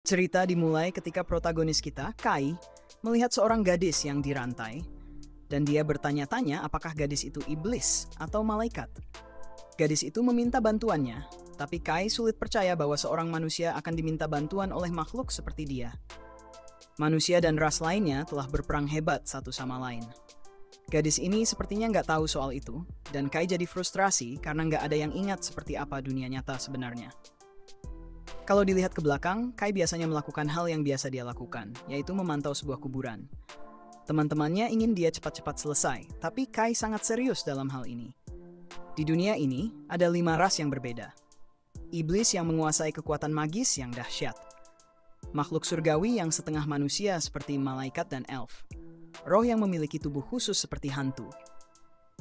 Cerita dimulai ketika protagonis kita, Kai, melihat seorang gadis yang dirantai, dan dia bertanya-tanya apakah gadis itu iblis atau malaikat. Gadis itu meminta bantuannya, tapi Kai sulit percaya bahwa seorang manusia akan diminta bantuan oleh makhluk seperti dia. Manusia dan ras lainnya telah berperang hebat satu sama lain. Gadis ini sepertinya nggak tahu soal itu, dan Kai jadi frustrasi karena nggak ada yang ingat seperti apa dunia nyata sebenarnya. Kalau dilihat ke belakang, Kai biasanya melakukan hal yang biasa dia lakukan, yaitu memantau sebuah kuburan. Teman-temannya ingin dia cepat-cepat selesai, tapi Kai sangat serius dalam hal ini. Di dunia ini, ada 5 ras yang berbeda. Iblis yang menguasai kekuatan magis yang dahsyat. Makhluk surgawi yang setengah manusia seperti malaikat dan elf. Roh yang memiliki tubuh khusus seperti hantu.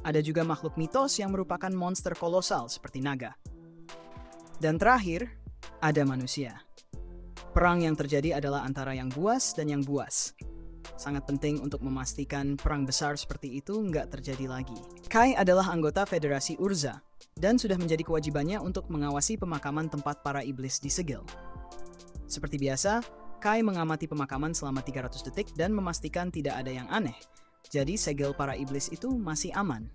Ada juga makhluk mitos yang merupakan monster kolosal seperti naga. Dan terakhir, ada manusia. Perang yang terjadi adalah antara yang buas dan yang buas. Sangat penting untuk memastikan perang besar seperti itu nggak terjadi lagi. Kai adalah anggota Federasi Urza, dan sudah menjadi kewajibannya untuk mengawasi pemakaman tempat para iblis disegel. Seperti biasa, Kai mengamati pemakaman selama 300 detik dan memastikan tidak ada yang aneh. Jadi segel para iblis itu masih aman.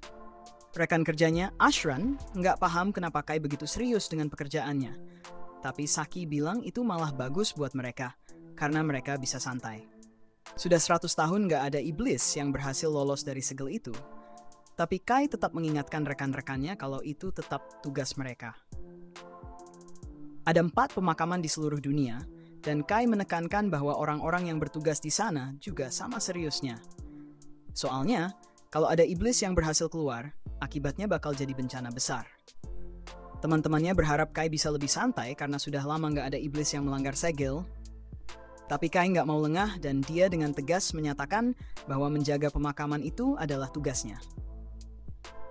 Rekan kerjanya, Ashran, nggak paham kenapa Kai begitu serius dengan pekerjaannya. Tapi Saki bilang itu malah bagus buat mereka, karena mereka bisa santai. Sudah 100 tahun nggak ada iblis yang berhasil lolos dari segel itu. Tapi Kai tetap mengingatkan rekan-rekannya kalau itu tetap tugas mereka. Ada 4 pemakaman di seluruh dunia, dan Kai menekankan bahwa orang-orang yang bertugas di sana juga sama seriusnya. Soalnya, kalau ada iblis yang berhasil keluar, akibatnya bakal jadi bencana besar. Teman-temannya berharap Kai bisa lebih santai karena sudah lama nggak ada iblis yang melanggar segel. Tapi Kai nggak mau lengah dan dia dengan tegas menyatakan bahwa menjaga pemakaman itu adalah tugasnya.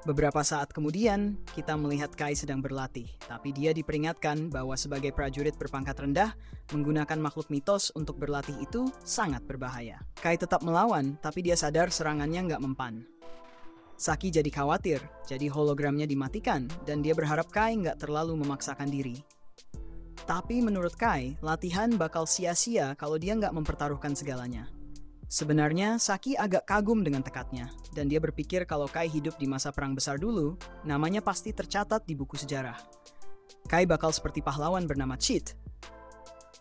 Beberapa saat kemudian, kita melihat Kai sedang berlatih, tapi dia diperingatkan bahwa sebagai prajurit berpangkat rendah, menggunakan makhluk mitos untuk berlatih itu sangat berbahaya. Kai tetap melawan, tapi dia sadar serangannya nggak mempan. Saki jadi khawatir, jadi hologramnya dimatikan, dan dia berharap Kai nggak terlalu memaksakan diri. Tapi menurut Kai, latihan bakal sia-sia kalau dia nggak mempertaruhkan segalanya. Sebenarnya, Saki agak kagum dengan tekadnya, dan dia berpikir kalau Kai hidup di masa perang besar dulu, namanya pasti tercatat di buku sejarah. Kai bakal seperti pahlawan bernama Cheat.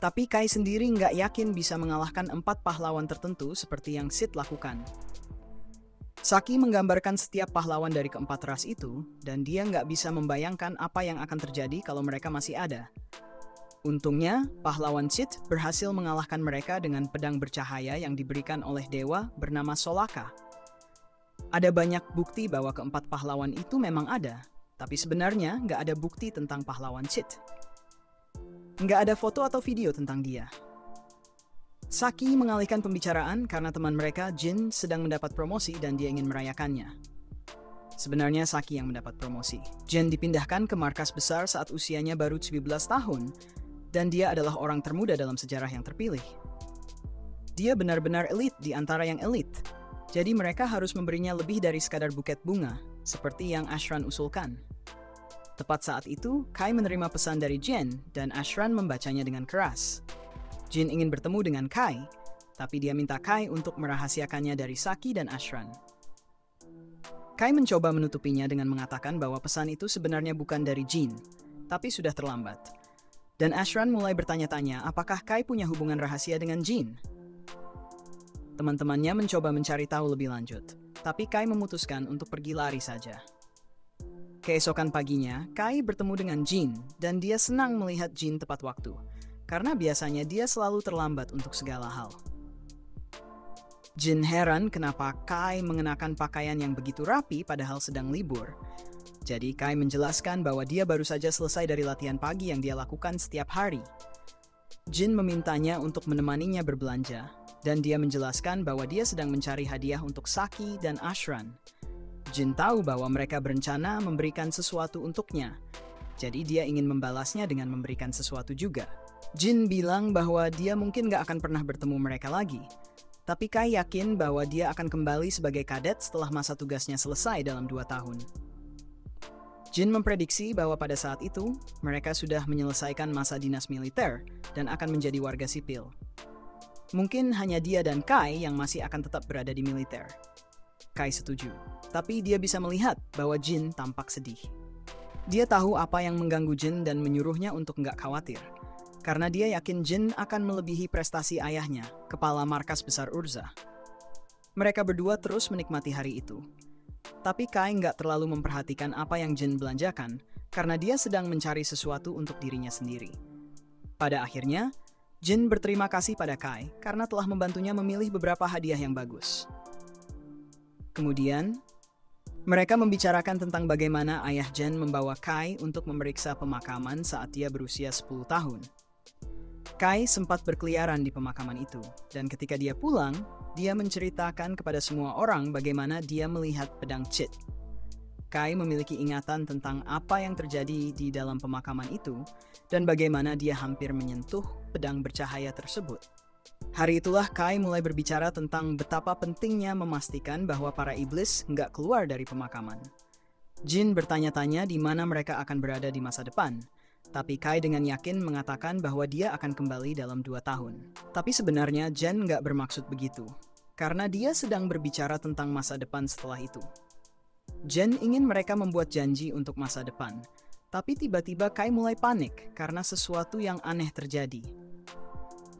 Tapi Kai sendiri nggak yakin bisa mengalahkan 4 pahlawan tertentu seperti yang Sid lakukan. Saki menggambarkan setiap pahlawan dari keempat ras itu, dan dia nggak bisa membayangkan apa yang akan terjadi kalau mereka masih ada. Untungnya, pahlawan Sid berhasil mengalahkan mereka dengan pedang bercahaya yang diberikan oleh dewa bernama Solaka. Ada banyak bukti bahwa keempat pahlawan itu memang ada, tapi sebenarnya nggak ada bukti tentang pahlawan Sid. Nggak ada foto atau video tentang dia. Saki mengalihkan pembicaraan karena teman mereka, Jin, sedang mendapat promosi dan dia ingin merayakannya. Sebenarnya Saki yang mendapat promosi. Jin dipindahkan ke markas besar saat usianya baru 17 tahun, dan dia adalah orang termuda dalam sejarah yang terpilih. Dia benar-benar elit di antara yang elit, jadi mereka harus memberinya lebih dari sekadar buket bunga, seperti yang Ashran usulkan. Tepat saat itu, Kai menerima pesan dari Jin, dan Ashran membacanya dengan keras. Jin ingin bertemu dengan Kai, tapi dia minta Kai untuk merahasiakannya dari Saki dan Ashran. Kai mencoba menutupinya dengan mengatakan bahwa pesan itu sebenarnya bukan dari Jin, tapi sudah terlambat. Dan Ashran mulai bertanya-tanya apakah Kai punya hubungan rahasia dengan Jin. Teman-temannya mencoba mencari tahu lebih lanjut, tapi Kai memutuskan untuk pergi lari saja. Keesokan paginya, Kai bertemu dengan Jin, dan dia senang melihat Jin tepat waktu. Karena biasanya dia selalu terlambat untuk segala hal. Jin heran kenapa Kai mengenakan pakaian yang begitu rapi padahal sedang libur. Jadi Kai menjelaskan bahwa dia baru saja selesai dari latihan pagi yang dia lakukan setiap hari. Jin memintanya untuk menemaninya berbelanja, dan dia menjelaskan bahwa dia sedang mencari hadiah untuk Saki dan Ashran. Jin tahu bahwa mereka berencana memberikan sesuatu untuknya, jadi dia ingin membalasnya dengan memberikan sesuatu juga. Jin bilang bahwa dia mungkin gak akan pernah bertemu mereka lagi. Tapi Kai yakin bahwa dia akan kembali sebagai kadet setelah masa tugasnya selesai dalam 2 tahun. Jin memprediksi bahwa pada saat itu, mereka sudah menyelesaikan masa dinas militer dan akan menjadi warga sipil. Mungkin hanya dia dan Kai yang masih akan tetap berada di militer. Kai setuju, tapi dia bisa melihat bahwa Jin tampak sedih. Dia tahu apa yang mengganggu Jin dan menyuruhnya untuk nggak khawatir, karena dia yakin Jin akan melebihi prestasi ayahnya, kepala markas besar Urza. Mereka berdua terus menikmati hari itu. Tapi Kai nggak terlalu memperhatikan apa yang Jin belanjakan, karena dia sedang mencari sesuatu untuk dirinya sendiri. Pada akhirnya, Jin berterima kasih pada Kai karena telah membantunya memilih beberapa hadiah yang bagus. Kemudian, mereka membicarakan tentang bagaimana ayah Jin membawa Kai untuk memeriksa pemakaman saat dia berusia 10 tahun. Kai sempat berkeliaran di pemakaman itu, dan ketika dia pulang, dia menceritakan kepada semua orang bagaimana dia melihat pedang Chit. Kai memiliki ingatan tentang apa yang terjadi di dalam pemakaman itu dan bagaimana dia hampir menyentuh pedang bercahaya tersebut. Hari itulah Kai mulai berbicara tentang betapa pentingnya memastikan bahwa para iblis nggak keluar dari pemakaman. Jin bertanya-tanya di mana mereka akan berada di masa depan, tapi Kai dengan yakin mengatakan bahwa dia akan kembali dalam 2 tahun. Tapi sebenarnya Jin nggak bermaksud begitu, karena dia sedang berbicara tentang masa depan setelah itu. Jin ingin mereka membuat janji untuk masa depan, tapi tiba-tiba Kai mulai panik karena sesuatu yang aneh terjadi.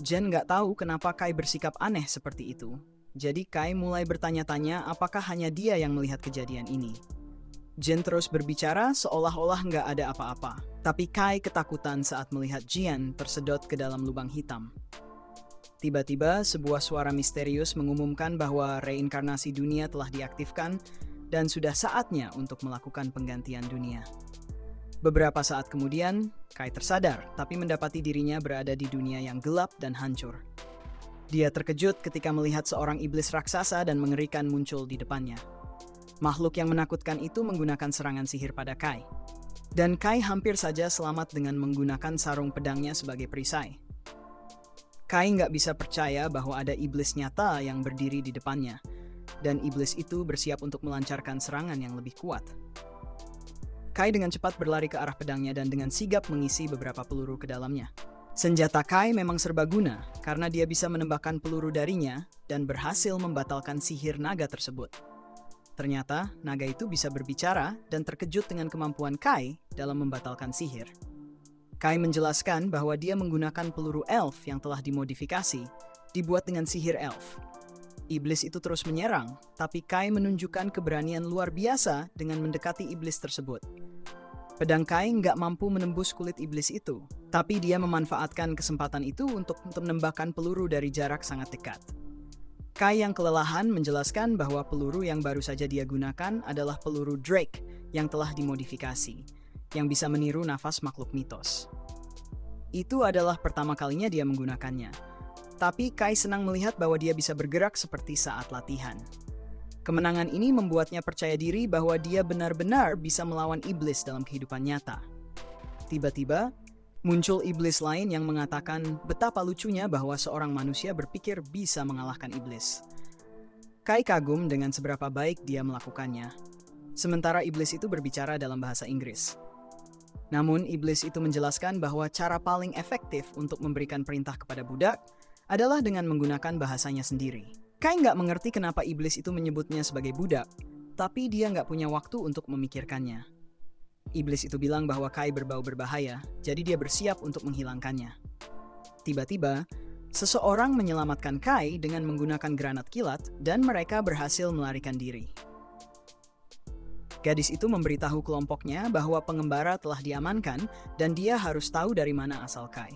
Jin nggak tahu kenapa Kai bersikap aneh seperti itu, jadi Kai mulai bertanya-tanya apakah hanya dia yang melihat kejadian ini. Jin terus berbicara seolah-olah nggak ada apa-apa, tapi Kai ketakutan saat melihat Jian tersedot ke dalam lubang hitam. Tiba-tiba sebuah suara misterius mengumumkan bahwa reinkarnasi dunia telah diaktifkan dan sudah saatnya untuk melakukan penggantian dunia. Beberapa saat kemudian, Kai tersadar tapi mendapati dirinya berada di dunia yang gelap dan hancur. Dia terkejut ketika melihat seorang iblis raksasa dan mengerikan muncul di depannya. Makhluk yang menakutkan itu menggunakan serangan sihir pada Kai. Dan Kai hampir saja selamat dengan menggunakan sarung pedangnya sebagai perisai. Kai nggak bisa percaya bahwa ada iblis nyata yang berdiri di depannya, dan iblis itu bersiap untuk melancarkan serangan yang lebih kuat. Kai dengan cepat berlari ke arah pedangnya dan dengan sigap mengisi beberapa peluru ke dalamnya. Senjata Kai memang serbaguna karena dia bisa menembakkan peluru darinya dan berhasil membatalkan sihir naga tersebut. Ternyata, naga itu bisa berbicara dan terkejut dengan kemampuan Kai dalam membatalkan sihir. Kai menjelaskan bahwa dia menggunakan peluru elf yang telah dimodifikasi, dibuat dengan sihir elf. Iblis itu terus menyerang, tapi Kai menunjukkan keberanian luar biasa dengan mendekati iblis tersebut. Pedang Kai nggak mampu menembus kulit iblis itu, tapi dia memanfaatkan kesempatan itu untuk menembakkan peluru dari jarak sangat dekat. Kai yang kelelahan menjelaskan bahwa peluru yang baru saja dia gunakan adalah peluru Drake yang telah dimodifikasi, yang bisa meniru nafas makhluk mitos. Itu adalah pertama kalinya dia menggunakannya. Tapi Kai senang melihat bahwa dia bisa bergerak seperti saat latihan. Kemenangan ini membuatnya percaya diri bahwa dia benar-benar bisa melawan iblis dalam kehidupan nyata. Tiba-tiba, muncul iblis lain yang mengatakan betapa lucunya bahwa seorang manusia berpikir bisa mengalahkan iblis. Kai kagum dengan seberapa baik dia melakukannya. Sementara iblis itu berbicara dalam bahasa Inggris. Namun, iblis itu menjelaskan bahwa cara paling efektif untuk memberikan perintah kepada budak adalah dengan menggunakan bahasanya sendiri. Kai nggak mengerti kenapa iblis itu menyebutnya sebagai budak, tapi dia nggak punya waktu untuk memikirkannya. Iblis itu bilang bahwa Kai berbau berbahaya, jadi dia bersiap untuk menghilangkannya. Tiba-tiba, seseorang menyelamatkan Kai dengan menggunakan granat kilat dan mereka berhasil melarikan diri. Gadis itu memberitahu kelompoknya bahwa pengembara telah diamankan dan dia harus tahu dari mana asal Kai.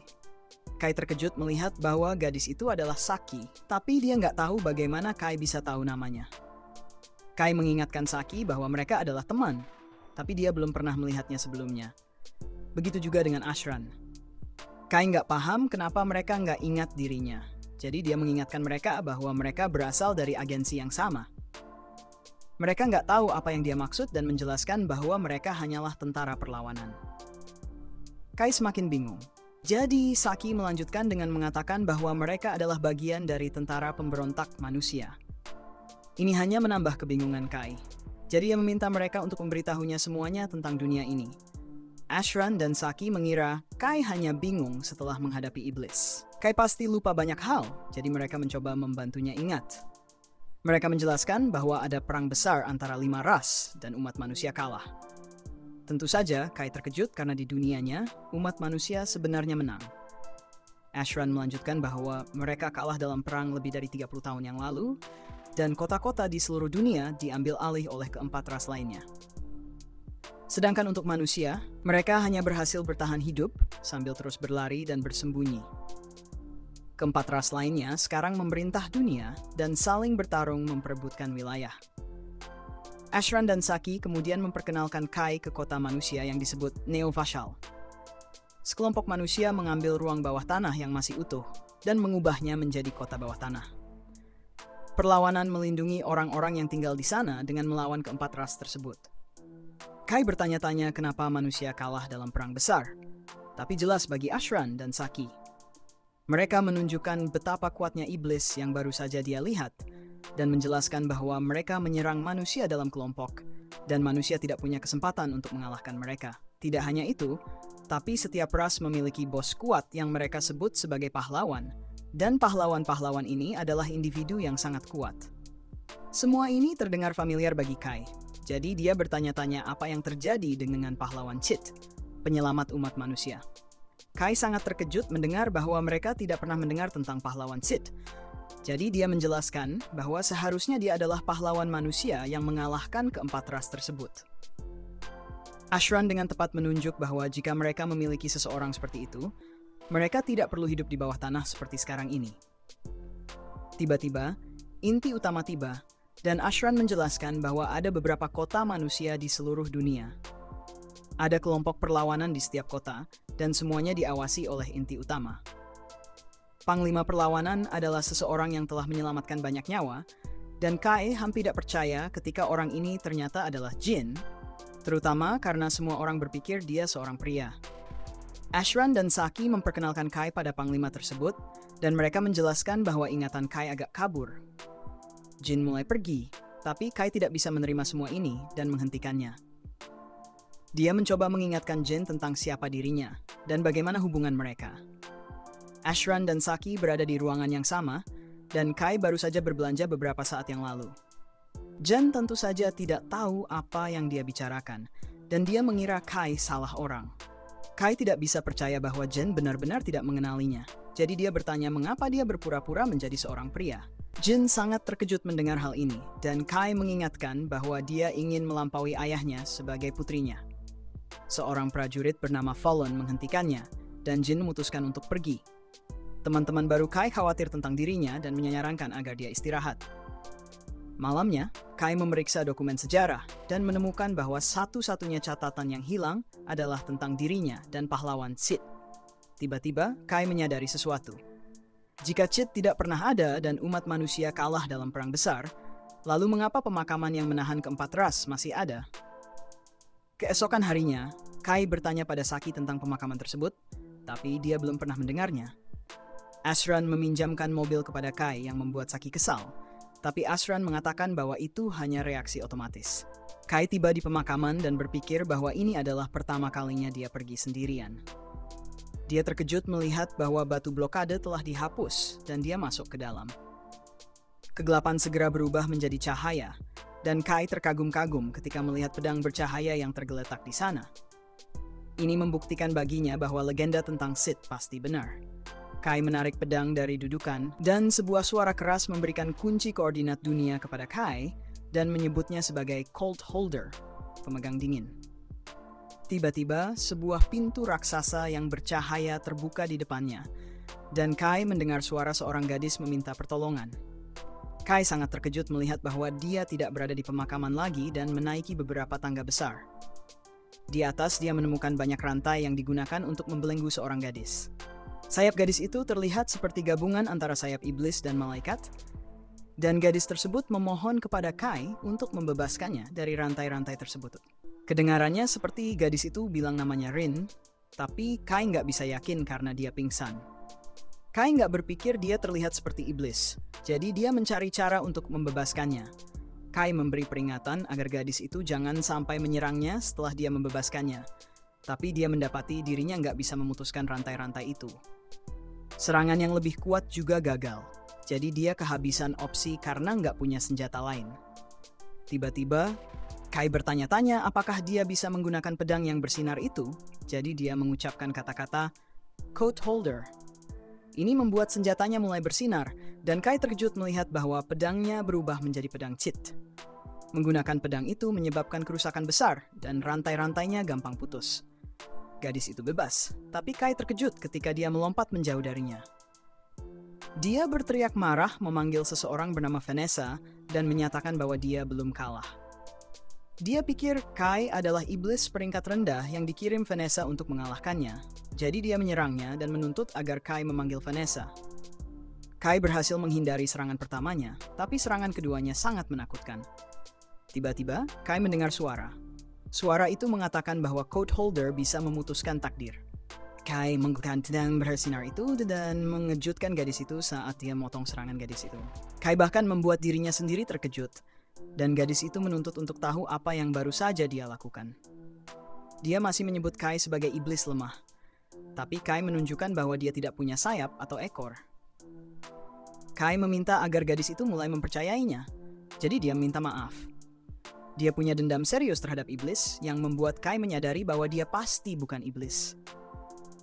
Kai terkejut melihat bahwa gadis itu adalah Saki, tapi dia nggak tahu bagaimana Kai bisa tahu namanya. Kai mengingatkan Saki bahwa mereka adalah teman, tapi dia belum pernah melihatnya sebelumnya. Begitu juga dengan Ashran. Kai nggak paham kenapa mereka nggak ingat dirinya, jadi dia mengingatkan mereka bahwa mereka berasal dari agensi yang sama. Mereka nggak tahu apa yang dia maksud dan menjelaskan bahwa mereka hanyalah tentara perlawanan. Kai semakin bingung. Jadi, Saki melanjutkan dengan mengatakan bahwa mereka adalah bagian dari tentara pemberontak manusia. Ini hanya menambah kebingungan Kai. Jadi ia meminta mereka untuk memberitahunya semuanya tentang dunia ini. Ashran dan Saki mengira Kai hanya bingung setelah menghadapi iblis. Kai pasti lupa banyak hal, jadi mereka mencoba membantunya ingat. Mereka menjelaskan bahwa ada perang besar antara 5 ras dan umat manusia kalah. Tentu saja Kai terkejut karena di dunianya umat manusia sebenarnya menang. Ashran melanjutkan bahwa mereka kalah dalam perang lebih dari 30 tahun yang lalu, dan kota-kota di seluruh dunia diambil alih oleh keempat ras lainnya. Sedangkan untuk manusia, mereka hanya berhasil bertahan hidup sambil terus berlari dan bersembunyi. Keempat ras lainnya sekarang memerintah dunia dan saling bertarung memperebutkan wilayah. Ashran dan Saki kemudian memperkenalkan Kai ke kota manusia yang disebut Neo Vashal. Sekelompok manusia mengambil ruang bawah tanah yang masih utuh dan mengubahnya menjadi kota bawah tanah. Perlawanan melindungi orang-orang yang tinggal di sana dengan melawan keempat ras tersebut. Kai bertanya-tanya kenapa manusia kalah dalam perang besar, tapi jelas bagi Ashran dan Saki. Mereka menunjukkan betapa kuatnya iblis yang baru saja dia lihat, dan menjelaskan bahwa mereka menyerang manusia dalam kelompok, dan manusia tidak punya kesempatan untuk mengalahkan mereka. Tidak hanya itu, tapi setiap ras memiliki bos kuat yang mereka sebut sebagai pahlawan, dan pahlawan-pahlawan ini adalah individu yang sangat kuat. Semua ini terdengar familiar bagi Kai, jadi dia bertanya-tanya apa yang terjadi dengan pahlawan Chit, penyelamat umat manusia. Kai sangat terkejut mendengar bahwa mereka tidak pernah mendengar tentang pahlawan Chit. Jadi dia menjelaskan bahwa seharusnya dia adalah pahlawan manusia yang mengalahkan keempat ras tersebut. Ashran dengan tepat menunjuk bahwa jika mereka memiliki seseorang seperti itu, mereka tidak perlu hidup di bawah tanah seperti sekarang ini. Tiba-tiba, inti utama tiba, dan Ashran menjelaskan bahwa ada beberapa kota manusia di seluruh dunia. Ada kelompok perlawanan di setiap kota, dan semuanya diawasi oleh inti utama. Panglima perlawanan adalah seseorang yang telah menyelamatkan banyak nyawa, dan Kai hampir tidak percaya ketika orang ini ternyata adalah jin, terutama karena semua orang berpikir dia seorang pria. Ashran dan Saki memperkenalkan Kai pada panglima tersebut, dan mereka menjelaskan bahwa ingatan Kai agak kabur. Jin mulai pergi, tapi Kai tidak bisa menerima semua ini dan menghentikannya. Dia mencoba mengingatkan Jin tentang siapa dirinya dan bagaimana hubungan mereka. Ashran dan Saki berada di ruangan yang sama, dan Kai baru saja berbelanja beberapa saat yang lalu. Jin tentu saja tidak tahu apa yang dia bicarakan, dan dia mengira Kai salah orang. Kai tidak bisa percaya bahwa Jin benar-benar tidak mengenalinya, jadi dia bertanya mengapa dia berpura-pura menjadi seorang pria. Jin sangat terkejut mendengar hal ini, dan Kai mengingatkan bahwa dia ingin melampaui ayahnya sebagai putrinya. Seorang prajurit bernama Fallen menghentikannya, dan Jin memutuskan untuk pergi. Teman-teman baru Kai khawatir tentang dirinya dan menyarankan agar dia istirahat. Malamnya, Kai memeriksa dokumen sejarah dan menemukan bahwa satu-satunya catatan yang hilang adalah tentang dirinya dan pahlawan Chit. Tiba-tiba, Kai menyadari sesuatu. Jika Chit tidak pernah ada dan umat manusia kalah dalam perang besar, lalu mengapa pemakaman yang menahan keempat ras masih ada? Keesokan harinya, Kai bertanya pada Saki tentang pemakaman tersebut, tapi dia belum pernah mendengarnya. Ashran meminjamkan mobil kepada Kai yang membuat Saki kesal, tapi Ashran mengatakan bahwa itu hanya reaksi otomatis. Kai tiba di pemakaman dan berpikir bahwa ini adalah pertama kalinya dia pergi sendirian. Dia terkejut melihat bahwa batu blokade telah dihapus dan dia masuk ke dalam. Kegelapan segera berubah menjadi cahaya, dan Kai terkagum-kagum ketika melihat pedang bercahaya yang tergeletak di sana. Ini membuktikan baginya bahwa legenda tentang Sid pasti benar. Kai menarik pedang dari dudukan, dan sebuah suara keras memberikan kunci koordinat dunia kepada Kai dan menyebutnya sebagai Cold Holder, pemegang dingin. Tiba-tiba, sebuah pintu raksasa yang bercahaya terbuka di depannya, dan Kai mendengar suara seorang gadis meminta pertolongan. Kai sangat terkejut melihat bahwa dia tidak berada di pemakaman lagi dan menaiki beberapa tangga besar. Di atas dia menemukan banyak rantai yang digunakan untuk membelenggu seorang gadis. Sayap gadis itu terlihat seperti gabungan antara sayap iblis dan malaikat, dan gadis tersebut memohon kepada Kai untuk membebaskannya dari rantai-rantai tersebut. Kedengarannya seperti gadis itu bilang namanya Rin, tapi Kai nggak bisa yakin karena dia pingsan. Kai nggak berpikir dia terlihat seperti iblis, jadi dia mencari cara untuk membebaskannya. Kai memberi peringatan agar gadis itu jangan sampai menyerangnya setelah dia membebaskannya. Tapi dia mendapati dirinya nggak bisa memutuskan rantai-rantai itu. Serangan yang lebih kuat juga gagal. Jadi dia kehabisan opsi karena nggak punya senjata lain. Tiba-tiba, Kai bertanya-tanya apakah dia bisa menggunakan pedang yang bersinar itu. Jadi dia mengucapkan kata-kata coat holder. Ini membuat senjatanya mulai bersinar, dan Kai terkejut melihat bahwa pedangnya berubah menjadi pedang cheat. Menggunakan pedang itu menyebabkan kerusakan besar, dan rantai-rantainya gampang putus. Gadis itu bebas, tapi Kai terkejut ketika dia melompat menjauh darinya. Dia berteriak marah memanggil seseorang bernama Vanessa, dan menyatakan bahwa dia belum kalah. Dia pikir Kai adalah iblis peringkat rendah yang dikirim Vanessa untuk mengalahkannya. Jadi dia menyerangnya dan menuntut agar Kai memanggil Vanessa. Kai berhasil menghindari serangan pertamanya, tapi serangan keduanya sangat menakutkan. Tiba-tiba, Kai mendengar suara. Suara itu mengatakan bahwa coat holder bisa memutuskan takdir. Kai menggunakan pedang bersinar itu dan mengejutkan gadis itu saat dia memotong serangan gadis itu. Kai bahkan membuat dirinya sendiri terkejut. Dan gadis itu menuntut untuk tahu apa yang baru saja dia lakukan. Dia masih menyebut Kai sebagai iblis lemah. Tapi Kai menunjukkan bahwa dia tidak punya sayap atau ekor. Kai meminta agar gadis itu mulai mempercayainya. Jadi dia minta maaf. Dia punya dendam serius terhadap iblis yang membuat Kai menyadari bahwa dia pasti bukan iblis.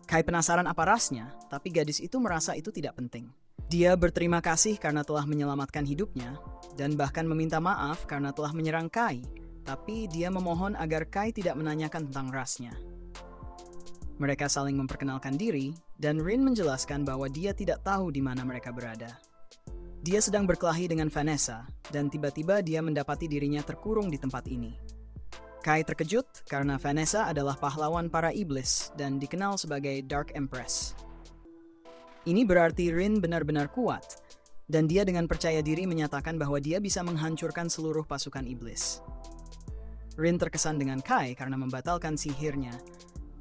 Kai penasaran apa rasnya, tapi gadis itu merasa itu tidak penting. Dia berterima kasih karena telah menyelamatkan hidupnya, dan bahkan meminta maaf karena telah menyerang Kai, tapi dia memohon agar Kai tidak menanyakan tentang rasnya. Mereka saling memperkenalkan diri, dan Rin menjelaskan bahwa dia tidak tahu di mana mereka berada. Dia sedang berkelahi dengan Vanessa, dan tiba-tiba dia mendapati dirinya terkurung di tempat ini. Kai terkejut karena Vanessa adalah pahlawan para iblis dan dikenal sebagai Dark Empress. Ini berarti Rin benar-benar kuat, dan dia dengan percaya diri menyatakan bahwa dia bisa menghancurkan seluruh pasukan iblis. Rin terkesan dengan Kai karena membatalkan sihirnya,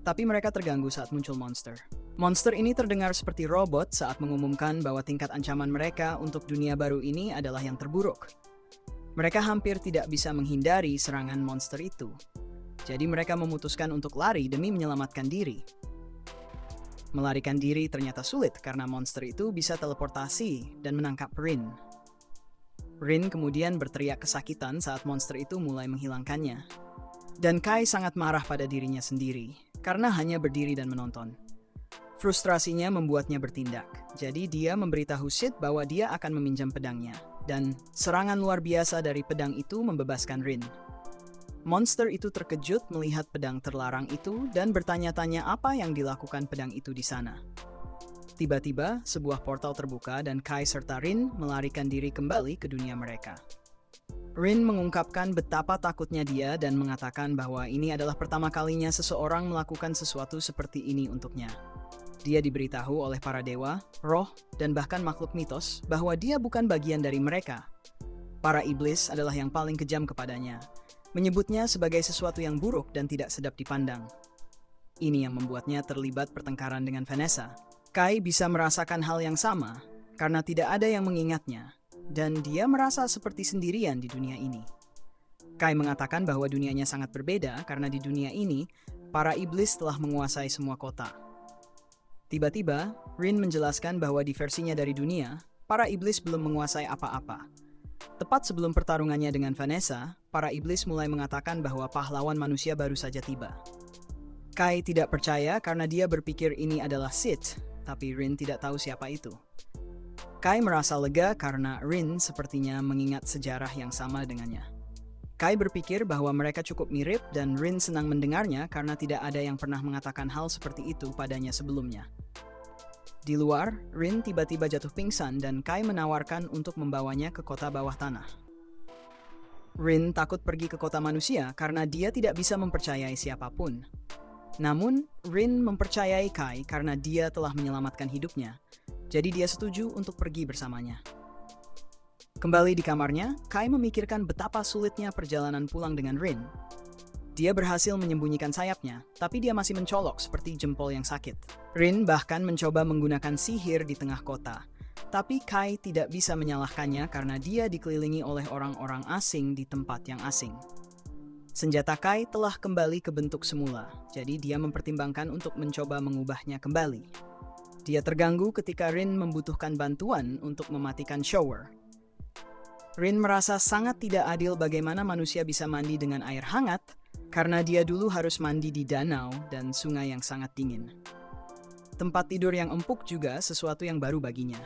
tapi mereka terganggu saat muncul monster. Monster ini terdengar seperti robot saat mengumumkan bahwa tingkat ancaman mereka untuk dunia baru ini adalah yang terburuk. Mereka hampir tidak bisa menghindari serangan monster itu. Jadi mereka memutuskan untuk lari demi menyelamatkan diri. Melarikan diri ternyata sulit karena monster itu bisa teleportasi dan menangkap Rin. Rin kemudian berteriak kesakitan saat monster itu mulai menghilangkannya. Dan Kai sangat marah pada dirinya sendiri karena hanya berdiri dan menonton. Frustrasinya membuatnya bertindak. Jadi dia memberitahu Sid bahwa dia akan meminjam pedangnya. Dan serangan luar biasa dari pedang itu membebaskan Rin. Monster itu terkejut melihat pedang terlarang itu dan bertanya-tanya apa yang dilakukan pedang itu di sana. Tiba-tiba, sebuah portal terbuka dan Kai serta Rin melarikan diri kembali ke dunia mereka. Rin mengungkapkan betapa takutnya dia dan mengatakan bahwa ini adalah pertama kalinya seseorang melakukan sesuatu seperti ini untuknya. Dia diberitahu oleh para dewa, roh, dan bahkan makhluk mitos bahwa dia bukan bagian dari mereka. Para iblis adalah yang paling kejam kepadanya, menyebutnya sebagai sesuatu yang buruk dan tidak sedap dipandang. Ini yang membuatnya terlibat pertengkaran dengan Vanessa. Kai bisa merasakan hal yang sama karena tidak ada yang mengingatnya, dan dia merasa seperti sendirian di dunia ini. Kai mengatakan bahwa dunianya sangat berbeda karena di dunia ini, para iblis telah menguasai semua kota. Tiba-tiba, Rin menjelaskan bahwa di versinya dari dunia, para iblis belum menguasai apa-apa. Tepat sebelum pertarungannya dengan Vanessa, para iblis mulai mengatakan bahwa pahlawan manusia baru saja tiba. Kai tidak percaya karena dia berpikir ini adalah Sid, tapi Rin tidak tahu siapa itu. Kai merasa lega karena Rin sepertinya mengingat sejarah yang sama dengannya. Kai berpikir bahwa mereka cukup mirip dan Rin senang mendengarnya karena tidak ada yang pernah mengatakan hal seperti itu padanya sebelumnya. Di luar, Rin tiba-tiba jatuh pingsan dan Kai menawarkan untuk membawanya ke kota bawah tanah. Rin takut pergi ke kota manusia karena dia tidak bisa mempercayai siapapun. Namun, Rin mempercayai Kai karena dia telah menyelamatkan hidupnya, jadi dia setuju untuk pergi bersamanya. Kembali di kamarnya, Kai memikirkan betapa sulitnya perjalanan pulang dengan Rin. Dia berhasil menyembunyikan sayapnya, tapi dia masih mencolok seperti jempol yang sakit. Rin bahkan mencoba menggunakan sihir di tengah kota, Tapi Kai tidak bisa menyalahkannya karena dia dikelilingi oleh orang-orang asing di tempat yang asing. Senjata Kai telah kembali ke bentuk semula, jadi dia mempertimbangkan untuk mencoba mengubahnya kembali. Dia terganggu ketika Rin membutuhkan bantuan untuk mematikan shower. Rin merasa sangat tidak adil bagaimana manusia bisa mandi dengan air hangat, karena dia dulu harus mandi di danau dan sungai yang sangat dingin. Tempat tidur yang empuk juga sesuatu yang baru baginya.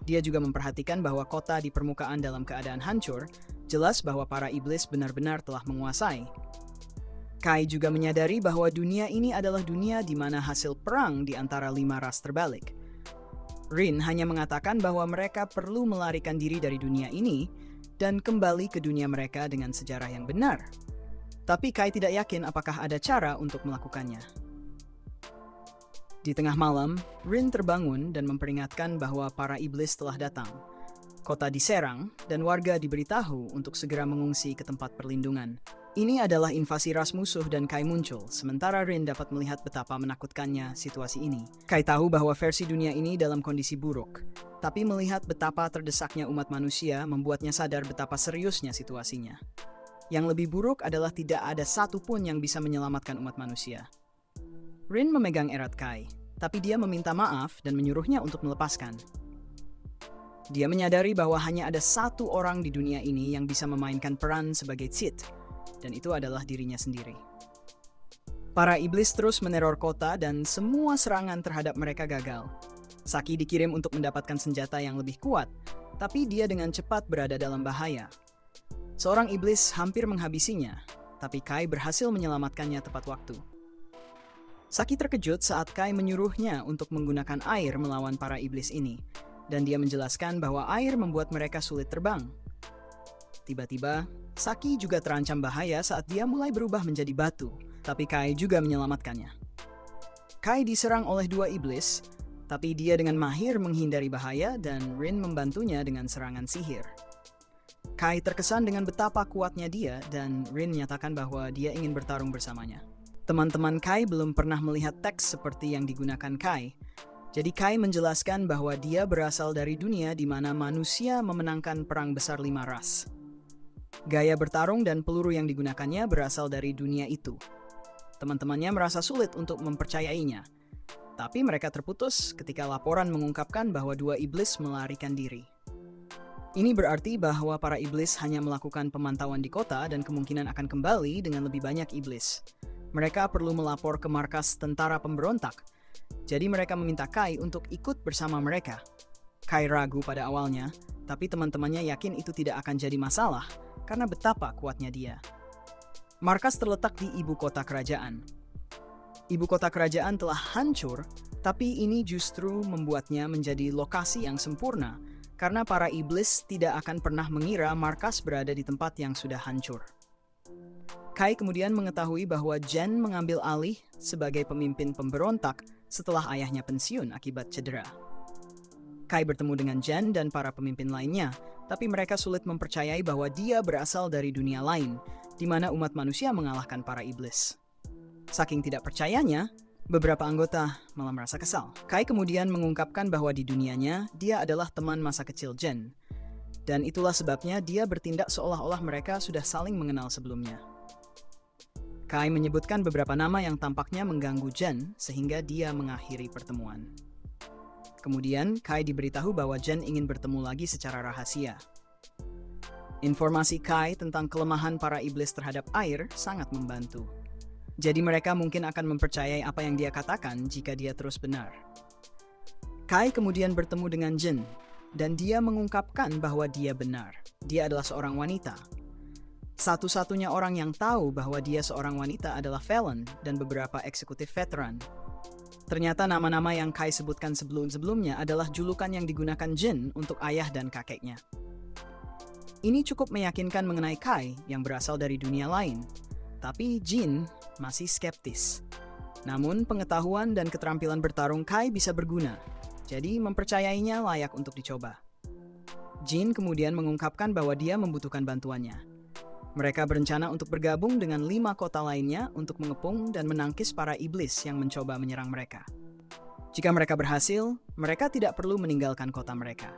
Dia juga memperhatikan bahwa kota di permukaan dalam keadaan hancur, jelas bahwa para iblis benar-benar telah menguasai. Kai juga menyadari bahwa dunia ini adalah dunia di mana hasil perang di antara 5 ras terbalik. Rin hanya mengatakan bahwa mereka perlu melarikan diri dari dunia ini dan kembali ke dunia mereka dengan sejarah yang benar. Tapi Kai tidak yakin apakah ada cara untuk melakukannya. Di tengah malam, Rin terbangun dan memperingatkan bahwa para iblis telah datang. Kota diserang dan warga diberitahu untuk segera mengungsi ke tempat perlindungan. Ini adalah invasi ras musuh dan Kai muncul, sementara Rin dapat melihat betapa menakutkannya situasi ini. Kai tahu bahwa versi dunia ini dalam kondisi buruk, tapi melihat betapa terdesaknya umat manusia membuatnya sadar betapa seriusnya situasinya. Yang lebih buruk adalah tidak ada satupun yang bisa menyelamatkan umat manusia. Rin memegang erat Kai, tapi dia meminta maaf dan menyuruhnya untuk melepaskan. Dia menyadari bahwa hanya ada satu orang di dunia ini yang bisa memainkan peran sebagai Cid, dan itu adalah dirinya sendiri. Para iblis terus meneror kota dan semua serangan terhadap mereka gagal. Saki dikirim untuk mendapatkan senjata yang lebih kuat, tapi dia dengan cepat berada dalam bahaya. Seorang iblis hampir menghabisinya, tapi Kai berhasil menyelamatkannya tepat waktu. Saki terkejut saat Kai menyuruhnya untuk menggunakan air melawan para iblis ini, dan dia menjelaskan bahwa air membuat mereka sulit terbang. Tiba-tiba, Saki juga terancam bahaya saat dia mulai berubah menjadi batu, tapi Kai juga menyelamatkannya. Kai diserang oleh 2 iblis, tapi dia dengan mahir menghindari bahaya dan Rin membantunya dengan serangan sihir. Kai terkesan dengan betapa kuatnya dia dan Rin menyatakan bahwa dia ingin bertarung bersamanya. Teman-teman Kai belum pernah melihat teks seperti yang digunakan Kai. Jadi Kai menjelaskan bahwa dia berasal dari dunia di mana manusia memenangkan perang besar 5 ras. Gaya bertarung dan peluru yang digunakannya berasal dari dunia itu. Teman-temannya merasa sulit untuk mempercayainya. Tapi mereka terputus ketika laporan mengungkapkan bahwa 2 iblis melarikan diri. Ini berarti bahwa para iblis hanya melakukan pemantauan di kota dan kemungkinan akan kembali dengan lebih banyak iblis. Mereka perlu melapor ke markas tentara pemberontak. Jadi mereka meminta Kai untuk ikut bersama mereka. Kai ragu pada awalnya, tapi teman-temannya yakin itu tidak akan jadi masalah karena betapa kuatnya dia. Markas terletak di ibu kota kerajaan. Ibu kota kerajaan telah hancur, tapi ini justru membuatnya menjadi lokasi yang sempurna karena para iblis tidak akan pernah mengira markas berada di tempat yang sudah hancur. Kai kemudian mengetahui bahwa Jen mengambil alih sebagai pemimpin pemberontak setelah ayahnya pensiun akibat cedera. Kai bertemu dengan Jen dan para pemimpin lainnya, tapi mereka sulit mempercayai bahwa dia berasal dari dunia lain, di mana umat manusia mengalahkan para iblis. Saking tidak percayanya, beberapa anggota malah merasa kesal. Kai kemudian mengungkapkan bahwa di dunianya, dia adalah teman masa kecil Jen. Dan itulah sebabnya dia bertindak seolah-olah mereka sudah saling mengenal sebelumnya. Kai menyebutkan beberapa nama yang tampaknya mengganggu Jen sehingga dia mengakhiri pertemuan. Kemudian, Kai diberitahu bahwa Jen ingin bertemu lagi secara rahasia. Informasi Kai tentang kelemahan para iblis terhadap air sangat membantu. Jadi mereka mungkin akan mempercayai apa yang dia katakan jika dia terus benar. Kai kemudian bertemu dengan Jen, dan dia mengungkapkan bahwa dia benar. Dia adalah seorang wanita. Satu-satunya orang yang tahu bahwa dia seorang wanita adalah Felon dan beberapa eksekutif veteran. Ternyata nama-nama yang Kai sebutkan sebelum-sebelumnya adalah julukan yang digunakan Jin untuk ayah dan kakeknya. Ini cukup meyakinkan mengenai Kai yang berasal dari dunia lain, tapi Jin masih skeptis. Namun pengetahuan dan keterampilan bertarung Kai bisa berguna, jadi mempercayainya layak untuk dicoba. Jin kemudian mengungkapkan bahwa dia membutuhkan bantuannya. Mereka berencana untuk bergabung dengan 5 kota lainnya untuk mengepung dan menangkis para iblis yang mencoba menyerang mereka. Jika mereka berhasil, mereka tidak perlu meninggalkan kota mereka.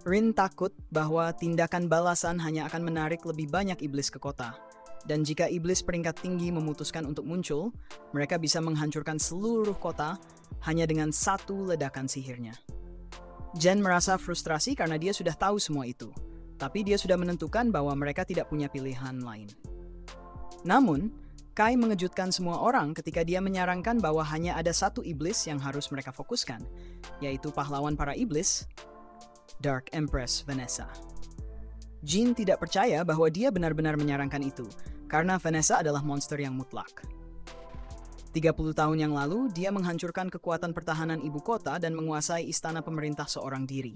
Rin takut bahwa tindakan balasan hanya akan menarik lebih banyak iblis ke kota. Dan jika iblis peringkat tinggi memutuskan untuk muncul, mereka bisa menghancurkan seluruh kota hanya dengan satu ledakan sihirnya. Jen merasa frustrasi karena dia sudah tahu semua itu, tapi dia sudah menentukan bahwa mereka tidak punya pilihan lain. Namun, Kai mengejutkan semua orang ketika dia menyarankan bahwa hanya ada satu iblis yang harus mereka fokuskan, yaitu pahlawan para iblis, Dark Empress Vanessa. Jin tidak percaya bahwa dia benar-benar menyarankan itu, karena Vanessa adalah monster yang mutlak. 30 tahun yang lalu, dia menghancurkan kekuatan pertahanan ibu kota dan menguasai istana pemerintah seorang diri.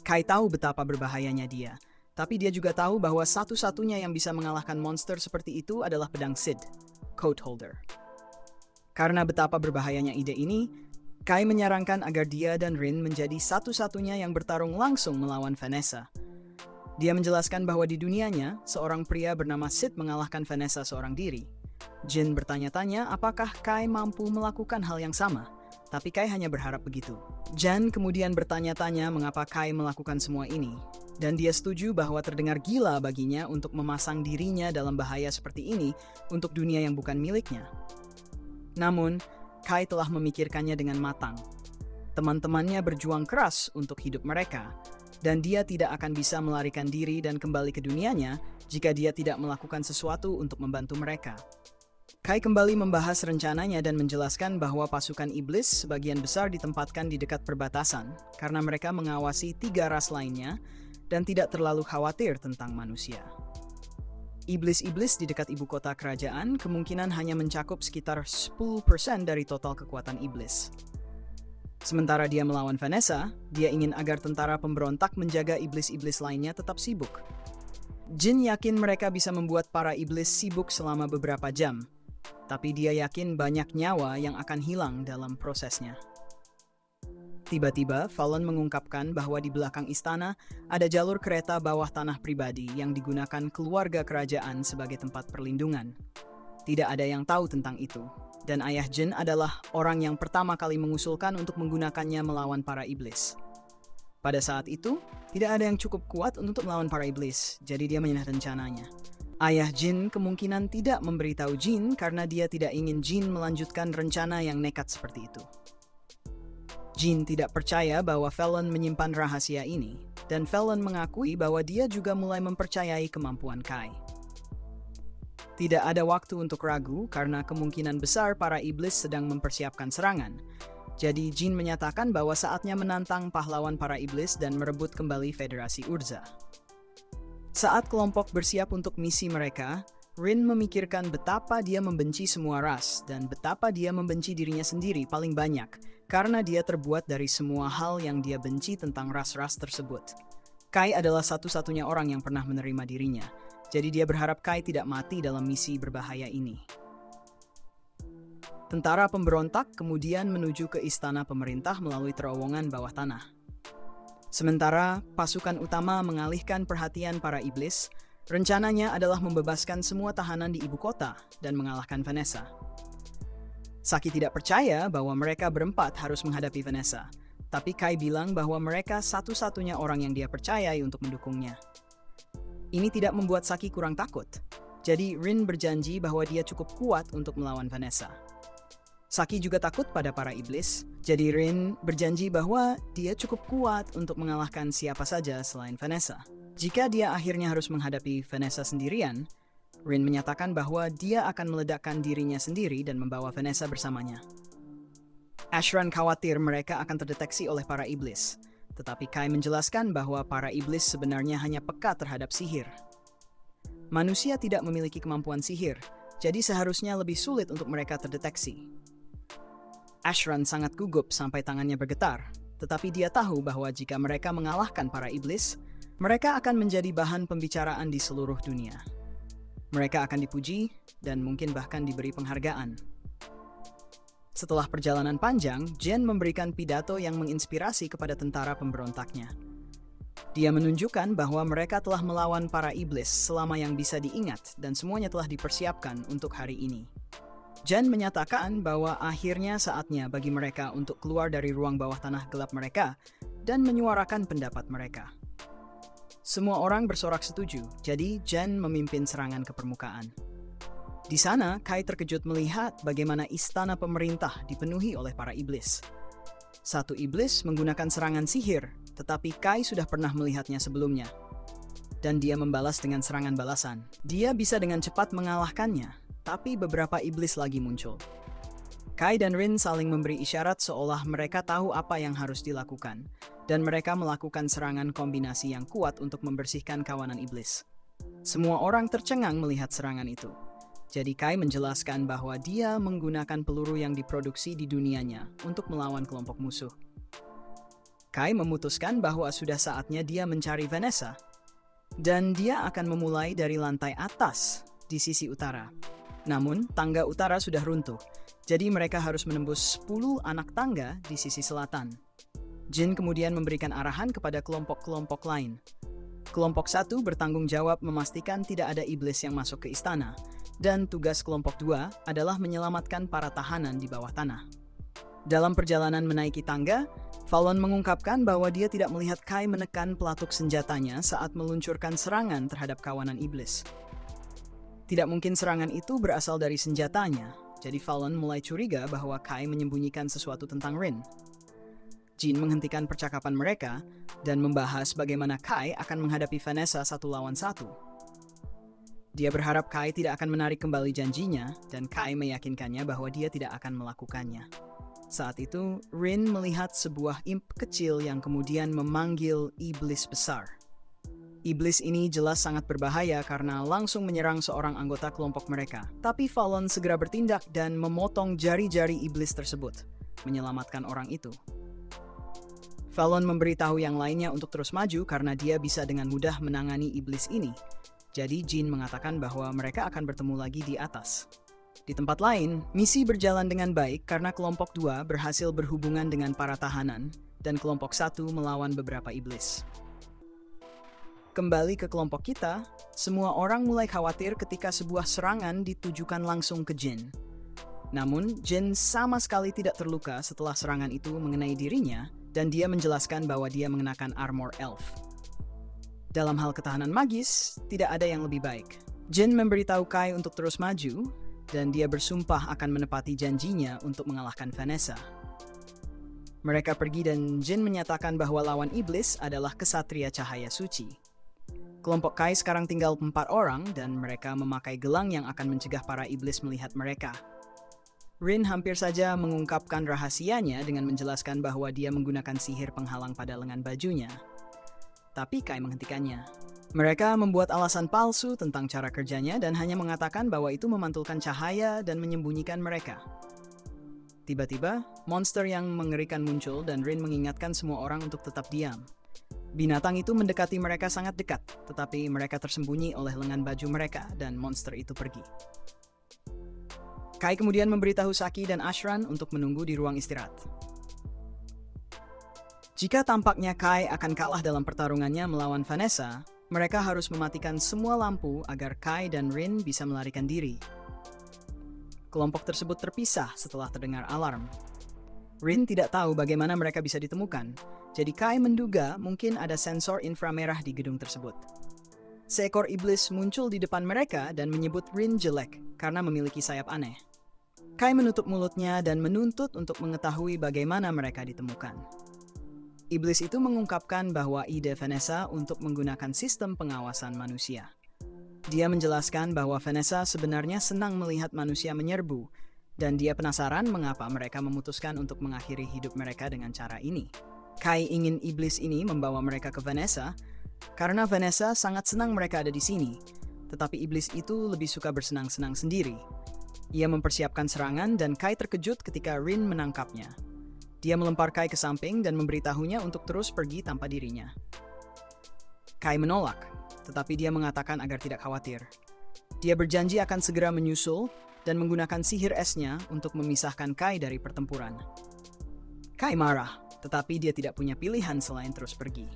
Kai tahu betapa berbahayanya dia, tapi dia juga tahu bahwa satu-satunya yang bisa mengalahkan monster seperti itu adalah pedang Sid, Coat Holder. Karena betapa berbahayanya ide ini, Kai menyarankan agar dia dan Rin menjadi satu-satunya yang bertarung langsung melawan Vanessa. Dia menjelaskan bahwa di dunianya, seorang pria bernama Sid mengalahkan Vanessa seorang diri. Jin bertanya-tanya apakah Kai mampu melakukan hal yang sama, tapi Kai hanya berharap begitu. Jan kemudian bertanya-tanya mengapa Kai melakukan semua ini, dan dia setuju bahwa terdengar gila baginya untuk memasang dirinya dalam bahaya seperti ini untuk dunia yang bukan miliknya. Namun, Kai telah memikirkannya dengan matang. Teman-temannya berjuang keras untuk hidup mereka, dan dia tidak akan bisa melarikan diri dan kembali ke dunianya jika dia tidak melakukan sesuatu untuk membantu mereka. Kai kembali membahas rencananya dan menjelaskan bahwa pasukan iblis sebagian besar ditempatkan di dekat perbatasan karena mereka mengawasi 3 ras lainnya dan tidak terlalu khawatir tentang manusia. Iblis-iblis di dekat ibu kota kerajaan kemungkinan hanya mencakup sekitar 10% dari total kekuatan iblis. Sementara dia melawan Vanessa, dia ingin agar tentara pemberontak menjaga iblis-iblis lainnya tetap sibuk. Jin yakin mereka bisa membuat para iblis sibuk selama beberapa jam, tapi dia yakin banyak nyawa yang akan hilang dalam prosesnya. Tiba-tiba, Fallon mengungkapkan bahwa di belakang istana ada jalur kereta bawah tanah pribadi yang digunakan keluarga kerajaan sebagai tempat perlindungan. Tidak ada yang tahu tentang itu, dan ayah Jin adalah orang yang pertama kali mengusulkan untuk menggunakannya melawan para iblis. Pada saat itu, tidak ada yang cukup kuat untuk melawan para iblis, jadi dia menyerah rencananya. Ayah Jin kemungkinan tidak memberitahu Jin karena dia tidak ingin Jin melanjutkan rencana yang nekat seperti itu. Jin tidak percaya bahwa Fallon menyimpan rahasia ini, dan Fallon mengakui bahwa dia juga mulai mempercayai kemampuan Kai. Tidak ada waktu untuk ragu karena kemungkinan besar para iblis sedang mempersiapkan serangan. Jadi Jin menyatakan bahwa saatnya menantang pahlawan para iblis dan merebut kembali Federasi Urza. Saat kelompok bersiap untuk misi mereka, Rin memikirkan betapa dia membenci semua ras dan betapa dia membenci dirinya sendiri paling banyak karena dia terbuat dari semua hal yang dia benci tentang ras-ras tersebut. Kai adalah satu-satunya orang yang pernah menerima dirinya, jadi dia berharap Kai tidak mati dalam misi berbahaya ini. Tentara pemberontak kemudian menuju ke istana pemerintah melalui terowongan bawah tanah. Sementara pasukan utama mengalihkan perhatian para iblis, rencananya adalah membebaskan semua tahanan di ibu kota dan mengalahkan Vanessa. Saki tidak percaya bahwa mereka berempat harus menghadapi Vanessa, tapi Kai bilang bahwa mereka satu-satunya orang yang dia percayai untuk mendukungnya. Ini tidak membuat Saki kurang takut, jadi Rin berjanji bahwa dia cukup kuat untuk melawan Vanessa. Saki juga takut pada para iblis, jadi Rin berjanji bahwa dia cukup kuat untuk mengalahkan siapa saja selain Vanessa. Jika dia akhirnya harus menghadapi Vanessa sendirian, Rin menyatakan bahwa dia akan meledakkan dirinya sendiri dan membawa Vanessa bersamanya. Ashran khawatir mereka akan terdeteksi oleh para iblis, tetapi Kai menjelaskan bahwa para iblis sebenarnya hanya peka terhadap sihir. Manusia tidak memiliki kemampuan sihir, jadi seharusnya lebih sulit untuk mereka terdeteksi. Ashran sangat gugup sampai tangannya bergetar, tetapi dia tahu bahwa jika mereka mengalahkan para iblis, mereka akan menjadi bahan pembicaraan di seluruh dunia. Mereka akan dipuji dan mungkin bahkan diberi penghargaan. Setelah perjalanan panjang, Jen memberikan pidato yang menginspirasi kepada tentara pemberontaknya. Dia menunjukkan bahwa mereka telah melawan para iblis selama yang bisa diingat dan semuanya telah dipersiapkan untuk hari ini. Jen menyatakan bahwa akhirnya saatnya bagi mereka untuk keluar dari ruang bawah tanah gelap mereka dan menyuarakan pendapat mereka. Semua orang bersorak setuju, jadi Jen memimpin serangan ke permukaan. Di sana, Kai terkejut melihat bagaimana istana pemerintah dipenuhi oleh para iblis. Satu iblis menggunakan serangan sihir, tetapi Kai sudah pernah melihatnya sebelumnya. Dan dia membalas dengan serangan balasan. Dia bisa dengan cepat mengalahkannya. Tapi beberapa iblis lagi muncul. Kai dan Rin saling memberi isyarat seolah mereka tahu apa yang harus dilakukan, dan mereka melakukan serangan kombinasi yang kuat untuk membersihkan kawanan iblis. Semua orang tercengang melihat serangan itu. Jadi Kai menjelaskan bahwa dia menggunakan peluru yang diproduksi di dunianya untuk melawan kelompok musuh. Kai memutuskan bahwa sudah saatnya dia mencari Vanessa, dan dia akan memulai dari lantai atas di sisi utara. Namun, tangga utara sudah runtuh, jadi mereka harus menembus 10 anak tangga di sisi selatan. Jin kemudian memberikan arahan kepada kelompok-kelompok lain. Kelompok 1 bertanggung jawab memastikan tidak ada iblis yang masuk ke istana, dan tugas kelompok 2 adalah menyelamatkan para tahanan di bawah tanah. Dalam perjalanan menaiki tangga, Fallon mengungkapkan bahwa dia tidak melihat Kai menekan pelatuk senjatanya saat meluncurkan serangan terhadap kawanan iblis. Tidak mungkin serangan itu berasal dari senjatanya, jadi Fallon mulai curiga bahwa Kai menyembunyikan sesuatu tentang Rin. Jin menghentikan percakapan mereka dan membahas bagaimana Kai akan menghadapi Vanessa 1 lawan 1. Dia berharap Kai tidak akan menarik kembali janjinya, dan Kai meyakinkannya bahwa dia tidak akan melakukannya. Saat itu, Rin melihat sebuah imp kecil yang kemudian memanggil iblis besar. Iblis ini jelas sangat berbahaya karena langsung menyerang seorang anggota kelompok mereka. Tapi Fallon segera bertindak dan memotong jari-jari iblis tersebut, menyelamatkan orang itu. Fallon memberitahu yang lainnya untuk terus maju karena dia bisa dengan mudah menangani iblis ini. Jadi Jin mengatakan bahwa mereka akan bertemu lagi di atas. Di tempat lain, misi berjalan dengan baik karena kelompok 2 berhasil berhubungan dengan para tahanan dan kelompok 1 melawan beberapa iblis. Kembali ke kelompok kita, semua orang mulai khawatir ketika sebuah serangan ditujukan langsung ke Jin. Namun, Jin sama sekali tidak terluka setelah serangan itu mengenai dirinya, dan dia menjelaskan bahwa dia mengenakan armor elf. Dalam hal ketahanan magis, tidak ada yang lebih baik. Jin memberitahu Kai untuk terus maju, dan dia bersumpah akan menepati janjinya untuk mengalahkan Vanessa. Mereka pergi dan Jin menyatakan bahwa lawan iblis adalah kesatria cahaya suci. Kelompok Kai sekarang tinggal 4 orang dan mereka memakai gelang yang akan mencegah para iblis melihat mereka. Rin hampir saja mengungkapkan rahasianya dengan menjelaskan bahwa dia menggunakan sihir penghalang pada lengan bajunya. Tapi Kai menghentikannya. Mereka membuat alasan palsu tentang cara kerjanya dan hanya mengatakan bahwa itu memantulkan cahaya dan menyembunyikan mereka. Tiba-tiba, monster yang mengerikan muncul dan Rin mengingatkan semua orang untuk tetap diam. Binatang itu mendekati mereka sangat dekat, tetapi mereka tersembunyi oleh lengan baju mereka dan monster itu pergi. Kai kemudian memberitahu Saki dan Ashran untuk menunggu di ruang istirahat. Jika tampaknya Kai akan kalah dalam pertarungannya melawan Vanessa, mereka harus mematikan semua lampu agar Kai dan Rin bisa melarikan diri. Kelompok tersebut terpisah setelah terdengar alarm. Rin tidak tahu bagaimana mereka bisa ditemukan, jadi Kai menduga mungkin ada sensor inframerah di gedung tersebut. Seekor iblis muncul di depan mereka dan menyebut Rin jelek karena memiliki sayap aneh. Kai menutup mulutnya dan menuntut untuk mengetahui bagaimana mereka ditemukan. Iblis itu mengungkapkan bahwa ide Vanessa untuk menggunakan sistem pengawasan manusia. Dia menjelaskan bahwa Vanessa sebenarnya senang melihat manusia menyerbu, dan dia penasaran mengapa mereka memutuskan untuk mengakhiri hidup mereka dengan cara ini. Kai ingin iblis ini membawa mereka ke Vanessa, karena Vanessa sangat senang mereka ada di sini, tetapi iblis itu lebih suka bersenang-senang sendiri. Ia mempersiapkan serangan dan Kai terkejut ketika Rin menangkapnya. Dia melempar Kai ke samping dan memberitahunya untuk terus pergi tanpa dirinya. Kai menolak, tetapi dia mengatakan agar tidak khawatir. Dia berjanji akan segera menyusul dan menggunakan sihir esnya untuk memisahkan Kai dari pertempuran. Kai marah, tetapi dia tidak punya pilihan selain terus pergi.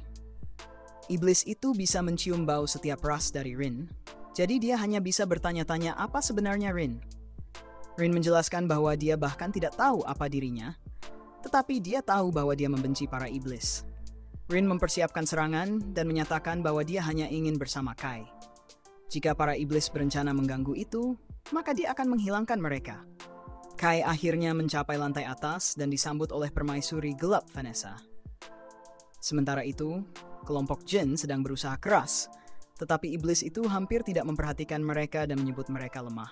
Iblis itu bisa mencium bau setiap ras dari Rin, jadi dia hanya bisa bertanya-tanya apa sebenarnya Rin. Rin menjelaskan bahwa dia bahkan tidak tahu apa dirinya, tetapi dia tahu bahwa dia membenci para iblis. Rin mempersiapkan serangan dan menyatakan bahwa dia hanya ingin bersama Kai. Jika para iblis berencana mengganggu itu, maka dia akan menghilangkan mereka. Kai akhirnya mencapai lantai atas dan disambut oleh permaisuri gelap Vanessa. Sementara itu, kelompok Jin sedang berusaha keras, tetapi iblis itu hampir tidak memperhatikan mereka dan menyebut mereka lemah.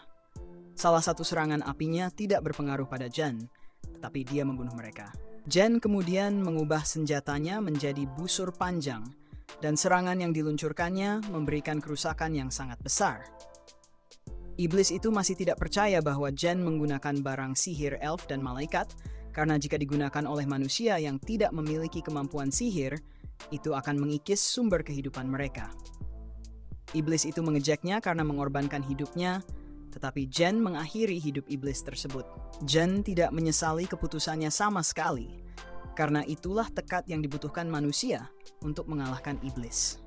Salah satu serangan apinya tidak berpengaruh pada Jen, tetapi dia membunuh mereka. Jen kemudian mengubah senjatanya menjadi busur panjang, dan serangan yang diluncurkannya memberikan kerusakan yang sangat besar. Iblis itu masih tidak percaya bahwa Jen menggunakan barang sihir elf dan malaikat, karena jika digunakan oleh manusia yang tidak memiliki kemampuan sihir, itu akan mengikis sumber kehidupan mereka. Iblis itu mengejeknya karena mengorbankan hidupnya, tetapi Jen mengakhiri hidup iblis tersebut. Jen tidak menyesali keputusannya sama sekali, karena itulah tekad yang dibutuhkan manusia untuk mengalahkan iblis.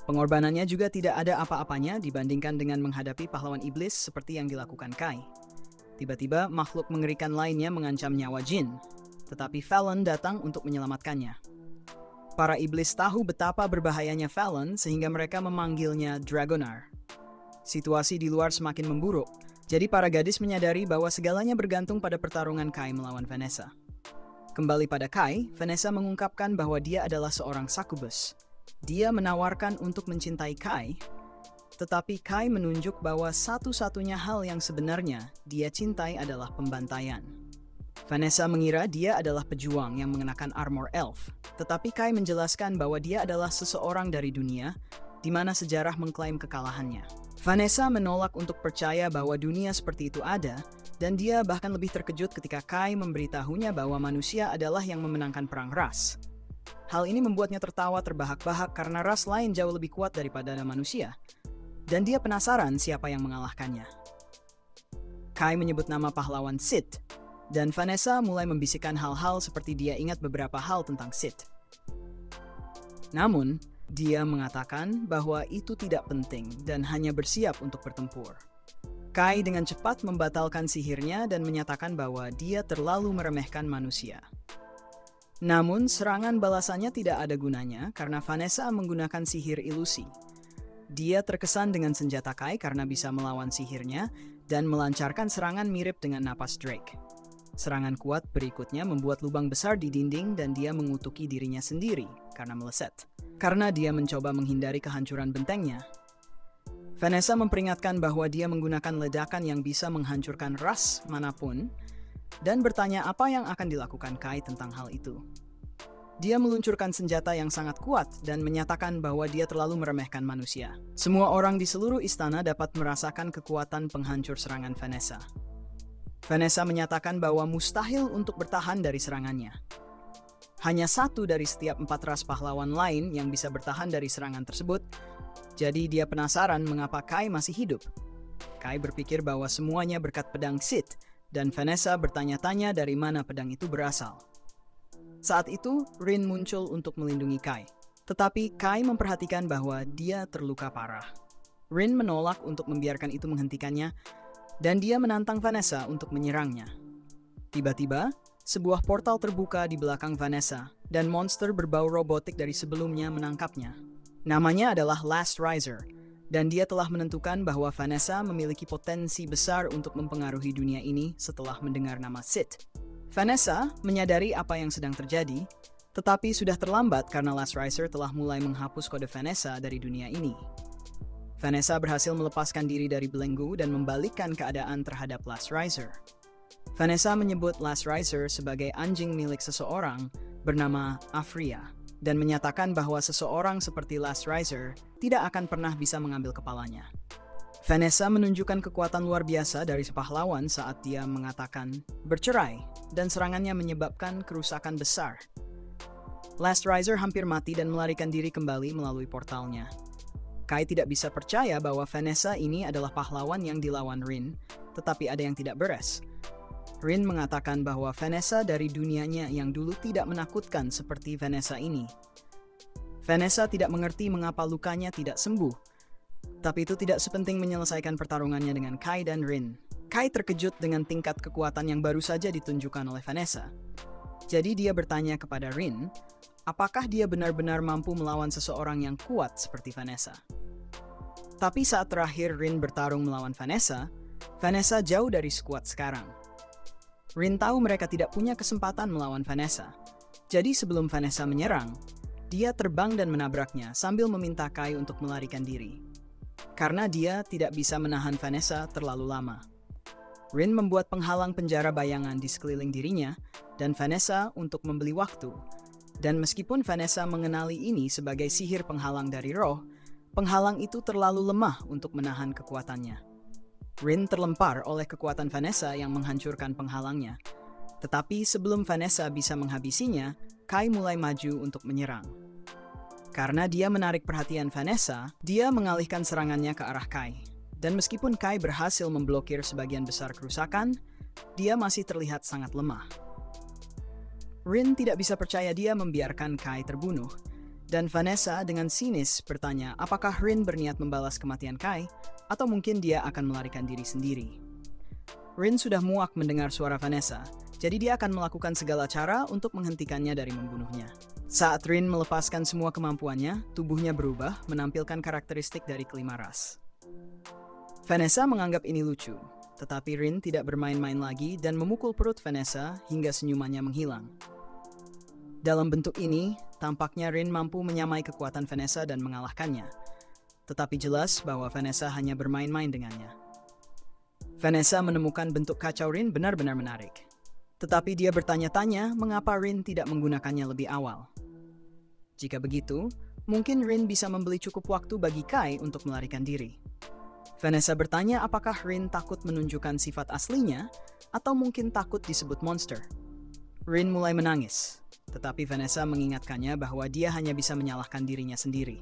Pengorbanannya juga tidak ada apa-apanya dibandingkan dengan menghadapi pahlawan iblis seperti yang dilakukan Kai. Tiba-tiba makhluk mengerikan lainnya mengancam nyawa Jin, tetapi Fallon datang untuk menyelamatkannya. Para iblis tahu betapa berbahayanya Fallon sehingga mereka memanggilnya Dragonar. Situasi di luar semakin memburuk, jadi para gadis menyadari bahwa segalanya bergantung pada pertarungan Kai melawan Vanessa. Kembali pada Kai, Vanessa mengungkapkan bahwa dia adalah seorang succubus. Dia menawarkan untuk mencintai Kai, tetapi Kai menunjuk bahwa satu-satunya hal yang sebenarnya dia cintai adalah pembantaian. Vanessa mengira dia adalah pejuang yang mengenakan armor elf, tetapi Kai menjelaskan bahwa dia adalah seseorang dari dunia, di mana sejarah mengklaim kekalahannya. Vanessa menolak untuk percaya bahwa dunia seperti itu ada, dan dia bahkan lebih terkejut ketika Kai memberitahunya bahwa manusia adalah yang memenangkan perang ras. Hal ini membuatnya tertawa terbahak-bahak karena ras lain jauh lebih kuat daripada manusia, dan dia penasaran siapa yang mengalahkannya. Kai menyebut nama pahlawan Sith, dan Vanessa mulai membisikkan hal-hal seperti dia ingat beberapa hal tentang Sith. Namun, dia mengatakan bahwa itu tidak penting dan hanya bersiap untuk bertempur. Kai dengan cepat membatalkan sihirnya dan menyatakan bahwa dia terlalu meremehkan manusia. Namun, serangan balasannya tidak ada gunanya karena Vanessa menggunakan sihir ilusi. Dia terkesan dengan senjata Kai karena bisa melawan sihirnya dan melancarkan serangan mirip dengan napas Drake. Serangan kuat berikutnya membuat lubang besar di dinding dan dia mengutuki dirinya sendiri karena meleset. Karena dia mencoba menghindari kehancuran bentengnya. Vanessa memperingatkan bahwa dia menggunakan ledakan yang bisa menghancurkan ras manapun dan bertanya apa yang akan dilakukan Kai tentang hal itu. Dia meluncurkan senjata yang sangat kuat dan menyatakan bahwa dia terlalu meremehkan manusia. Semua orang di seluruh istana dapat merasakan kekuatan penghancur serangan Vanessa. Vanessa menyatakan bahwa mustahil untuk bertahan dari serangannya. Hanya satu dari setiap 4 ras pahlawan lain yang bisa bertahan dari serangan tersebut, jadi dia penasaran mengapa Kai masih hidup. Kai berpikir bahwa semuanya berkat pedang Sith, dan Vanessa bertanya-tanya dari mana pedang itu berasal. Saat itu, Rin muncul untuk melindungi Kai, tetapi Kai memperhatikan bahwa dia terluka parah. Rin menolak untuk membiarkan itu menghentikannya, dan dia menantang Vanessa untuk menyerangnya. Tiba-tiba, sebuah portal terbuka di belakang Vanessa, dan monster berbau robotik dari sebelumnya menangkapnya. Namanya adalah Last Riser, dan dia telah menentukan bahwa Vanessa memiliki potensi besar untuk mempengaruhi dunia ini setelah mendengar nama Sith. Vanessa menyadari apa yang sedang terjadi, tetapi sudah terlambat karena Last Riser telah mulai menghapus kode Vanessa dari dunia ini. Vanessa berhasil melepaskan diri dari belenggu dan membalikkan keadaan terhadap Last Riser. Vanessa menyebut Last Riser sebagai anjing milik seseorang bernama Afria dan menyatakan bahwa seseorang seperti Last Riser tidak akan pernah bisa mengambil kepalanya. Vanessa menunjukkan kekuatan luar biasa dari pahlawan saat dia mengatakan bercerai dan serangannya menyebabkan kerusakan besar. Last Riser hampir mati dan melarikan diri kembali melalui portalnya. Kai tidak bisa percaya bahwa Vanessa ini adalah pahlawan yang dilawan Rin, tetapi ada yang tidak beres. Rin mengatakan bahwa Vanessa dari dunianya yang dulu tidak menakutkan seperti Vanessa ini. Vanessa tidak mengerti mengapa lukanya tidak sembuh, tapi itu tidak sepenting menyelesaikan pertarungannya dengan Kai dan Rin. Kai terkejut dengan tingkat kekuatan yang baru saja ditunjukkan oleh Vanessa. Jadi dia bertanya kepada Rin, apakah dia benar-benar mampu melawan seseorang yang kuat seperti Vanessa. Tapi saat terakhir Rin bertarung melawan Vanessa, Vanessa jauh dari skuad sekarang. Rin tahu mereka tidak punya kesempatan melawan Vanessa. Jadi sebelum Vanessa menyerang, dia terbang dan menabraknya sambil meminta Kai untuk melarikan diri. Karena dia tidak bisa menahan Vanessa terlalu lama. Rin membuat penghalang penjara bayangan di sekeliling dirinya dan Vanessa untuk membeli waktu. Dan meskipun Vanessa mengenali ini sebagai sihir penghalang dari roh, penghalang itu terlalu lemah untuk menahan kekuatannya. Rin terlempar oleh kekuatan Vanessa yang menghancurkan penghalangnya. Tetapi sebelum Vanessa bisa menghabisinya, Kai mulai maju untuk menyerang. Karena dia menarik perhatian Vanessa, dia mengalihkan serangannya ke arah Kai. Dan meskipun Kai berhasil memblokir sebagian besar kerusakan, dia masih terlihat sangat lemah. Rin tidak bisa percaya dia membiarkan Kai terbunuh, dan Vanessa dengan sinis bertanya apakah Rin berniat membalas kematian Kai, atau mungkin dia akan melarikan diri sendiri. Rin sudah muak mendengar suara Vanessa, jadi dia akan melakukan segala cara untuk menghentikannya dari membunuhnya. Saat Rin melepaskan semua kemampuannya, tubuhnya berubah, menampilkan karakteristik dari kelima ras. Vanessa menganggap ini lucu, tetapi Rin tidak bermain-main lagi dan memukul perut Vanessa hingga senyumannya menghilang. Dalam bentuk ini, tampaknya Rin mampu menyamai kekuatan Vanessa dan mengalahkannya. Tetapi jelas bahwa Vanessa hanya bermain-main dengannya. Vanessa menemukan bentuk kacau Rin benar-benar menarik. Tetapi dia bertanya-tanya mengapa Rin tidak menggunakannya lebih awal. Jika begitu, mungkin Rin bisa membeli cukup waktu bagi Kai untuk melarikan diri. Vanessa bertanya apakah Rin takut menunjukkan sifat aslinya atau mungkin takut disebut monster. Rin mulai menangis, tetapi Vanessa mengingatkannya bahwa dia hanya bisa menyalahkan dirinya sendiri.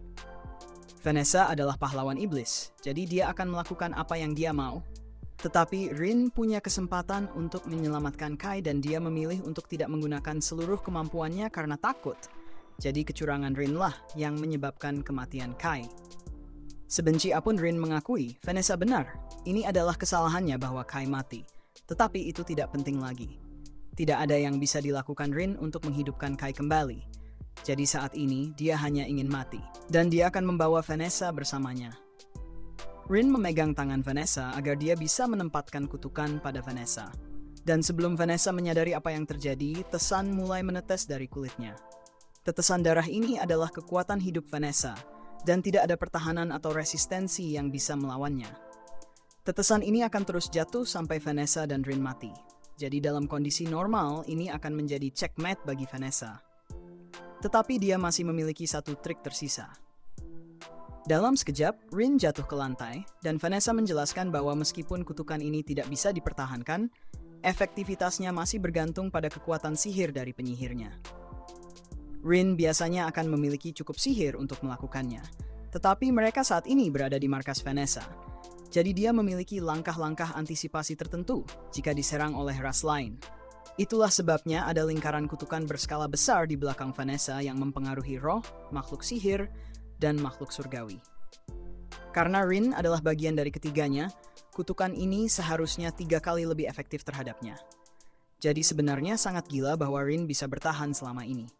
Vanessa adalah pahlawan iblis, jadi dia akan melakukan apa yang dia mau. Tetapi Rin punya kesempatan untuk menyelamatkan Kai dan dia memilih untuk tidak menggunakan seluruh kemampuannya karena takut. Jadi kecurangan Rin lah yang menyebabkan kematian Kai. Sebenci apapun Rin mengakui, Vanessa benar. Ini adalah kesalahannya bahwa Kai mati. Tetapi itu tidak penting lagi. Tidak ada yang bisa dilakukan Rin untuk menghidupkan Kai kembali. Jadi saat ini dia hanya ingin mati. Dan dia akan membawa Vanessa bersamanya. Rin memegang tangan Vanessa agar dia bisa menempatkan kutukan pada Vanessa. Dan sebelum Vanessa menyadari apa yang terjadi, tetesan mulai menetes dari kulitnya. Tetesan darah ini adalah kekuatan hidup Vanessa. Dan tidak ada pertahanan atau resistensi yang bisa melawannya. Tetesan ini akan terus jatuh sampai Vanessa dan Rin mati. Jadi dalam kondisi normal, ini akan menjadi checkmate bagi Vanessa. Tetapi dia masih memiliki satu trik tersisa. Dalam sekejap, Rin jatuh ke lantai, dan Vanessa menjelaskan bahwa meskipun kutukan ini tidak bisa dipertahankan, efektivitasnya masih bergantung pada kekuatan sihir dari penyihirnya. Rin biasanya akan memiliki cukup sihir untuk melakukannya, tetapi mereka saat ini berada di markas Vanessa. Jadi dia memiliki langkah-langkah antisipasi tertentu jika diserang oleh ras lain. Itulah sebabnya ada lingkaran kutukan berskala besar di belakang Vanessa yang mempengaruhi roh, makhluk sihir, dan makhluk surgawi. Karena Rin adalah bagian dari ketiganya, kutukan ini seharusnya 3 kali lebih efektif terhadapnya. Jadi sebenarnya sangat gila bahwa Rin bisa bertahan selama ini.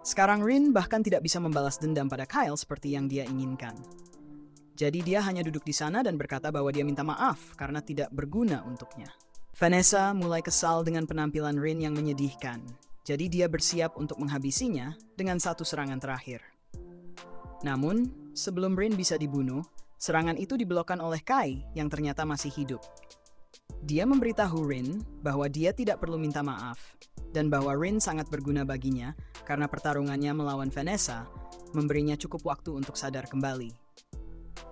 Sekarang Rin bahkan tidak bisa membalas dendam pada Kyle seperti yang dia inginkan. Jadi dia hanya duduk di sana dan berkata bahwa dia minta maaf karena tidak berguna untuknya. Vanessa mulai kesal dengan penampilan Rin yang menyedihkan. Jadi dia bersiap untuk menghabisinya dengan satu serangan terakhir. Namun, sebelum Rin bisa dibunuh, serangan itu diblokkan oleh Kai yang ternyata masih hidup. Dia memberitahu Rin bahwa dia tidak perlu minta maaf dan bahwa Rin sangat berguna baginya karena pertarungannya melawan Vanessa memberinya cukup waktu untuk sadar kembali.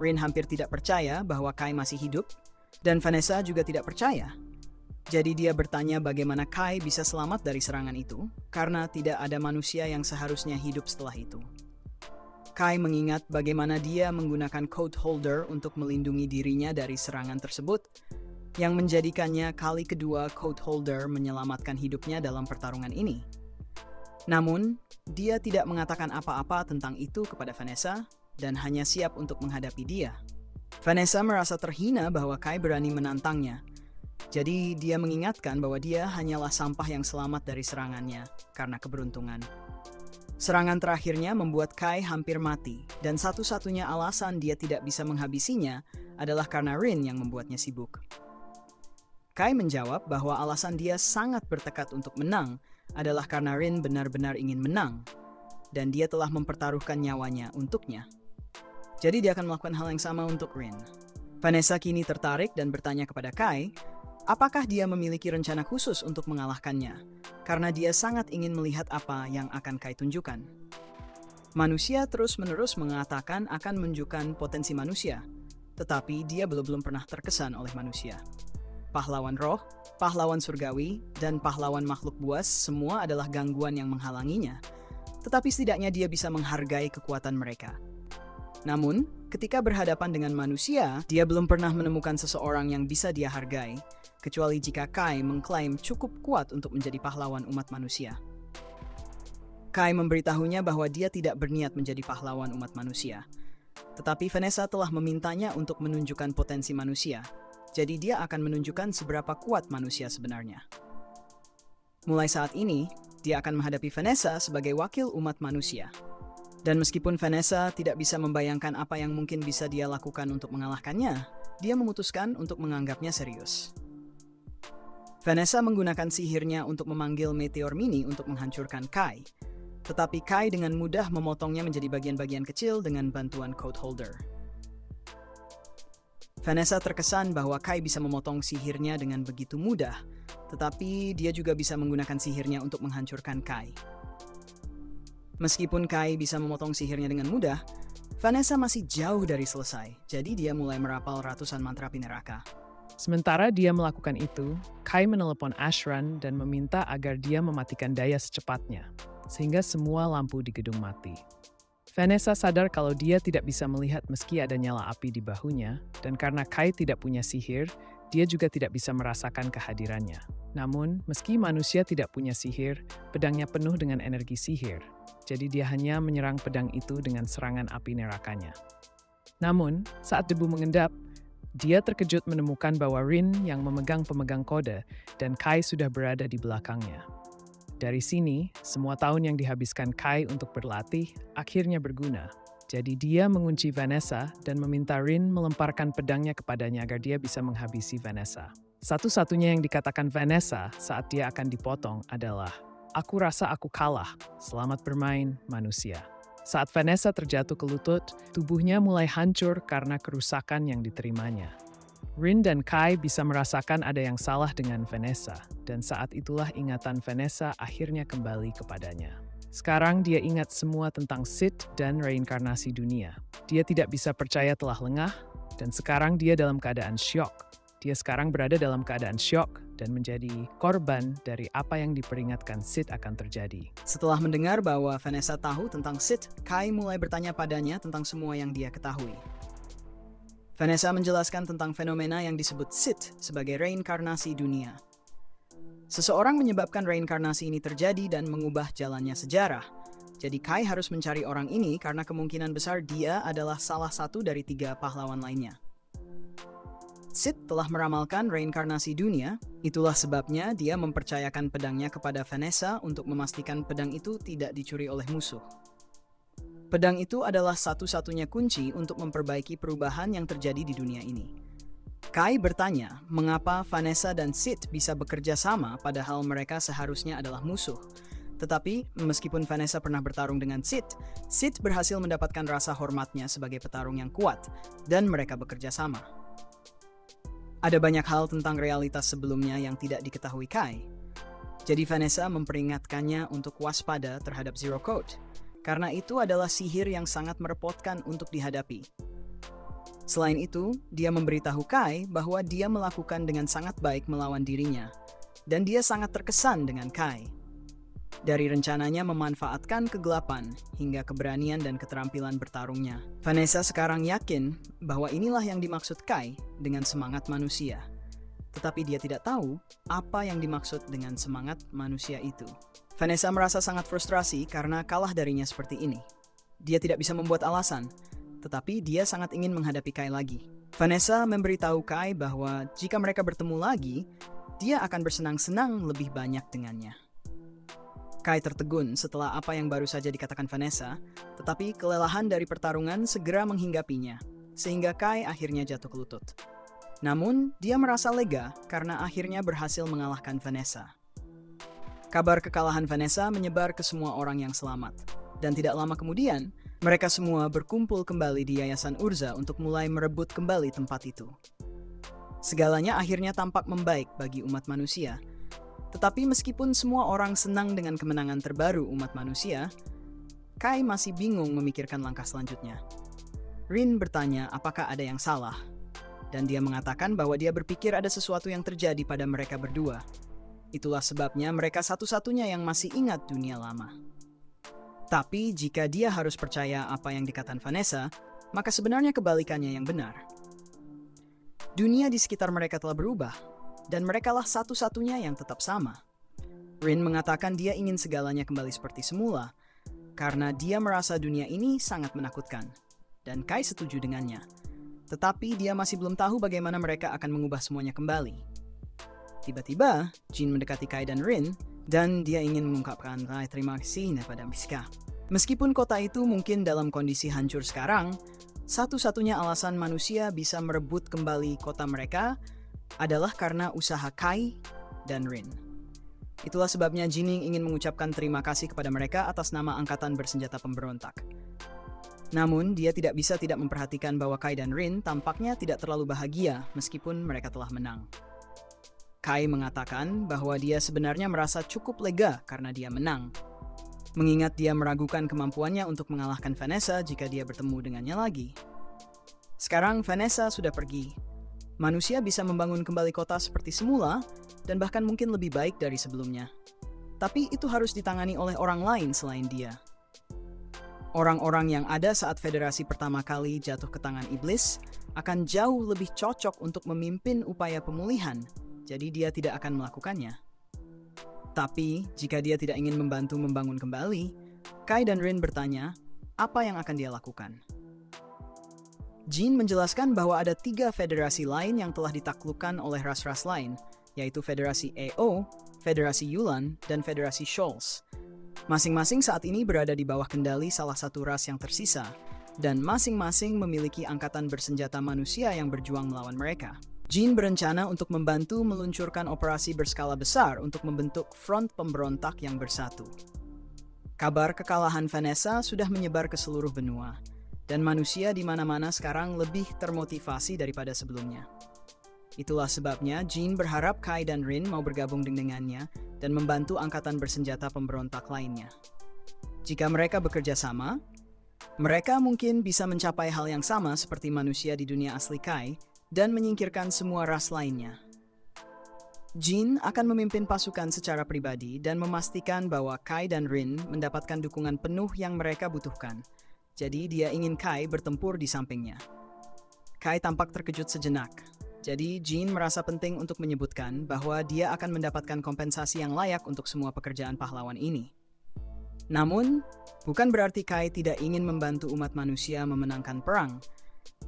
Rin hampir tidak percaya bahwa Kai masih hidup dan Vanessa juga tidak percaya. Jadi dia bertanya bagaimana Kai bisa selamat dari serangan itu karena tidak ada manusia yang seharusnya hidup setelah itu. Kai mengingat bagaimana dia menggunakan code holder untuk melindungi dirinya dari serangan tersebut yang menjadikannya kali kedua code holder menyelamatkan hidupnya dalam pertarungan ini. Namun, dia tidak mengatakan apa-apa tentang itu kepada Vanessa dan hanya siap untuk menghadapi dia. Vanessa merasa terhina bahwa Kai berani menantangnya, Jadi dia mengingatkan bahwa dia hanyalah sampah yang selamat dari serangannya karena keberuntungan. Serangan terakhirnya membuat Kai hampir mati, dan satu-satunya alasan dia tidak bisa menghabisinya adalah karena Rin yang membuatnya sibuk. Kai menjawab bahwa alasan dia sangat bertekad untuk menang adalah karena Rin benar-benar ingin menang, dan dia telah mempertaruhkan nyawanya untuknya. Jadi dia akan melakukan hal yang sama untuk Rin. Vanessa kini tertarik dan bertanya kepada Kai, apakah dia memiliki rencana khusus untuk mengalahkannya, karena dia sangat ingin melihat apa yang akan Kai tunjukkan. Manusia terus-menerus mengatakan akan menunjukkan potensi manusia, tetapi dia belum pernah terkesan oleh manusia. Pahlawan roh, pahlawan surgawi, dan pahlawan makhluk buas semua adalah gangguan yang menghalanginya, tetapi setidaknya dia bisa menghargai kekuatan mereka. Namun, ketika berhadapan dengan manusia, dia belum pernah menemukan seseorang yang bisa dia hargai, kecuali jika Kai mengklaim cukup kuat untuk menjadi pahlawan umat manusia. Kai memberitahunya bahwa dia tidak berniat menjadi pahlawan umat manusia, tetapi Vanessa telah memintanya untuk menunjukkan potensi manusia, jadi dia akan menunjukkan seberapa kuat manusia sebenarnya. Mulai saat ini, dia akan menghadapi Vanessa sebagai wakil umat manusia. Dan meskipun Vanessa tidak bisa membayangkan apa yang mungkin bisa dia lakukan untuk mengalahkannya, dia memutuskan untuk menganggapnya serius. Vanessa menggunakan sihirnya untuk memanggil meteor mini untuk menghancurkan Kai, tetapi Kai dengan mudah memotongnya menjadi bagian-bagian kecil dengan bantuan Code Holder. Vanessa terkesan bahwa Kai bisa memotong sihirnya dengan begitu mudah, tetapi dia juga bisa menggunakan sihirnya untuk menghancurkan Kai. Meskipun Kai bisa memotong sihirnya dengan mudah, Vanessa masih jauh dari selesai, jadi dia mulai merapal ratusan mantra api neraka. Sementara dia melakukan itu, Kai menelepon Ashran dan meminta agar dia mematikan daya secepatnya, sehingga semua lampu di gedung mati. Vanessa sadar kalau dia tidak bisa melihat meski ada nyala api di bahunya, dan karena Kai tidak punya sihir, dia juga tidak bisa merasakan kehadirannya. Namun, meski manusia tidak punya sihir, pedangnya penuh dengan energi sihir. Jadi dia hanya menyerang pedang itu dengan serangan api nerakanya. Namun, saat debu mengendap, dia terkejut menemukan bahwa Rin yang memegang pemegang kode dan Kai sudah berada di belakangnya. Dari sini, semua tahun yang dihabiskan Kai untuk berlatih akhirnya berguna. Jadi dia mengunci Vanessa dan meminta Rin melemparkan pedangnya kepadanya agar dia bisa menghabisi Vanessa. Satu-satunya yang dikatakan Vanessa saat dia akan dipotong adalah, "Aku rasa aku kalah, selamat bermain, manusia." Saat Vanessa terjatuh ke lutut, tubuhnya mulai hancur karena kerusakan yang diterimanya. Rin dan Kai bisa merasakan ada yang salah dengan Vanessa, dan saat itulah ingatan Vanessa akhirnya kembali kepadanya. Sekarang dia ingat semua tentang Sith dan reinkarnasi dunia. Dia tidak bisa percaya telah lengah, dan sekarang dia dalam keadaan syok. Dia sekarang berada dalam keadaan syok dan menjadi korban dari apa yang diperingatkan Sith akan terjadi. Setelah mendengar bahwa Vanessa tahu tentang Sith, Kai mulai bertanya padanya tentang semua yang dia ketahui. Vanessa menjelaskan tentang fenomena yang disebut Sith sebagai reinkarnasi dunia. Seseorang menyebabkan reinkarnasi ini terjadi dan mengubah jalannya sejarah. Jadi Kai harus mencari orang ini karena kemungkinan besar dia adalah salah satu dari 3 pahlawan lainnya. Sith telah meramalkan reinkarnasi dunia, itulah sebabnya dia mempercayakan pedangnya kepada Vanessa untuk memastikan pedang itu tidak dicuri oleh musuh. Pedang itu adalah satu-satunya kunci untuk memperbaiki perubahan yang terjadi di dunia ini. Kai bertanya mengapa Vanessa dan Sith bisa bekerja sama padahal mereka seharusnya adalah musuh. Tetapi meskipun Vanessa pernah bertarung dengan Sith, Sith berhasil mendapatkan rasa hormatnya sebagai petarung yang kuat dan mereka bekerja sama. Ada banyak hal tentang realitas sebelumnya yang tidak diketahui Kai. Jadi Vanessa memperingatkannya untuk waspada terhadap Zero Code, karena itu adalah sihir yang sangat merepotkan untuk dihadapi. Selain itu, dia memberitahu Kai bahwa dia melakukan dengan sangat baik melawan dirinya, dan dia sangat terkesan dengan Kai. Dari rencananya memanfaatkan kegelapan hingga keberanian dan keterampilan bertarungnya. Vanessa sekarang yakin bahwa inilah yang dimaksud Kai dengan semangat manusia. Tetapi dia tidak tahu apa yang dimaksud dengan semangat manusia itu. Vanessa merasa sangat frustrasi karena kalah darinya seperti ini. Dia tidak bisa membuat alasan, tetapi dia sangat ingin menghadapi Kai lagi. Vanessa memberitahu Kai bahwa jika mereka bertemu lagi, dia akan bersenang-senang lebih banyak dengannya. Kai tertegun setelah apa yang baru saja dikatakan Vanessa, tetapi kelelahan dari pertarungan segera menghinggapinya, sehingga Kai akhirnya jatuh ke lutut. Namun, dia merasa lega karena akhirnya berhasil mengalahkan Vanessa. Kabar kekalahan Vanessa menyebar ke semua orang yang selamat, dan tidak lama kemudian, mereka semua berkumpul kembali di Yayasan Urza untuk mulai merebut kembali tempat itu. Segalanya akhirnya tampak membaik bagi umat manusia. Tetapi meskipun semua orang senang dengan kemenangan terbaru umat manusia, Kai masih bingung memikirkan langkah selanjutnya. Rin bertanya apakah ada yang salah, dan dia mengatakan bahwa dia berpikir ada sesuatu yang terjadi pada mereka berdua. Itulah sebabnya mereka satu-satunya yang masih ingat dunia lama. Tapi jika dia harus percaya apa yang dikatakan Vanessa, maka sebenarnya kebalikannya yang benar. Dunia di sekitar mereka telah berubah, dan merekalah satu-satunya yang tetap sama. Rin mengatakan dia ingin segalanya kembali seperti semula, karena dia merasa dunia ini sangat menakutkan, dan Kai setuju dengannya. Tetapi dia masih belum tahu bagaimana mereka akan mengubah semuanya kembali. Tiba-tiba, Jin mendekati Kai dan Rin, dan dia ingin mengungkapkan terima kasih kepada mereka. Meskipun kota itu mungkin dalam kondisi hancur sekarang, satu-satunya alasan manusia bisa merebut kembali kota mereka adalah karena usaha Kai dan Rin. Itulah sebabnya Jining ingin mengucapkan terima kasih kepada mereka atas nama Angkatan Bersenjata Pemberontak. Namun, dia tidak bisa tidak memperhatikan bahwa Kai dan Rin tampaknya tidak terlalu bahagia meskipun mereka telah menang. Kai mengatakan bahwa dia sebenarnya merasa cukup lega karena dia menang. Mengingat dia meragukan kemampuannya untuk mengalahkan Vanessa jika dia bertemu dengannya lagi. Sekarang Vanessa sudah pergi. Manusia bisa membangun kembali kota seperti semula dan bahkan mungkin lebih baik dari sebelumnya. Tapi itu harus ditangani oleh orang lain selain dia. Orang-orang yang ada saat federasi pertama kali jatuh ke tangan iblis akan jauh lebih cocok untuk memimpin upaya pemulihan. Jadi dia tidak akan melakukannya. Tapi, jika dia tidak ingin membantu membangun kembali, Kai dan Rin bertanya, apa yang akan dia lakukan? Jin menjelaskan bahwa ada 3 federasi lain yang telah ditaklukkan oleh ras-ras lain, yaitu Federasi EO, Federasi Yulan, dan Federasi Scholz. Masing-masing saat ini berada di bawah kendali salah satu ras yang tersisa, dan masing-masing memiliki angkatan bersenjata manusia yang berjuang melawan mereka. Jin berencana untuk membantu meluncurkan operasi berskala besar untuk membentuk front pemberontak yang bersatu. Kabar kekalahan Vanessa sudah menyebar ke seluruh benua, dan manusia di mana-mana sekarang lebih termotivasi daripada sebelumnya. Itulah sebabnya Jin berharap Kai dan Rin mau bergabung dengannya dan membantu angkatan bersenjata pemberontak lainnya. Jika mereka bekerja sama, mereka mungkin bisa mencapai hal yang sama seperti manusia di dunia asli Kai, dan menyingkirkan semua ras lainnya. Jin akan memimpin pasukan secara pribadi dan memastikan bahwa Kai dan Rin mendapatkan dukungan penuh yang mereka butuhkan. Jadi dia ingin Kai bertempur di sampingnya. Kai tampak terkejut sejenak. Jadi Jin merasa penting untuk menyebutkan bahwa dia akan mendapatkan kompensasi yang layak untuk semua pekerjaan pahlawan ini. Namun, bukan berarti Kai tidak ingin membantu umat manusia memenangkan perang.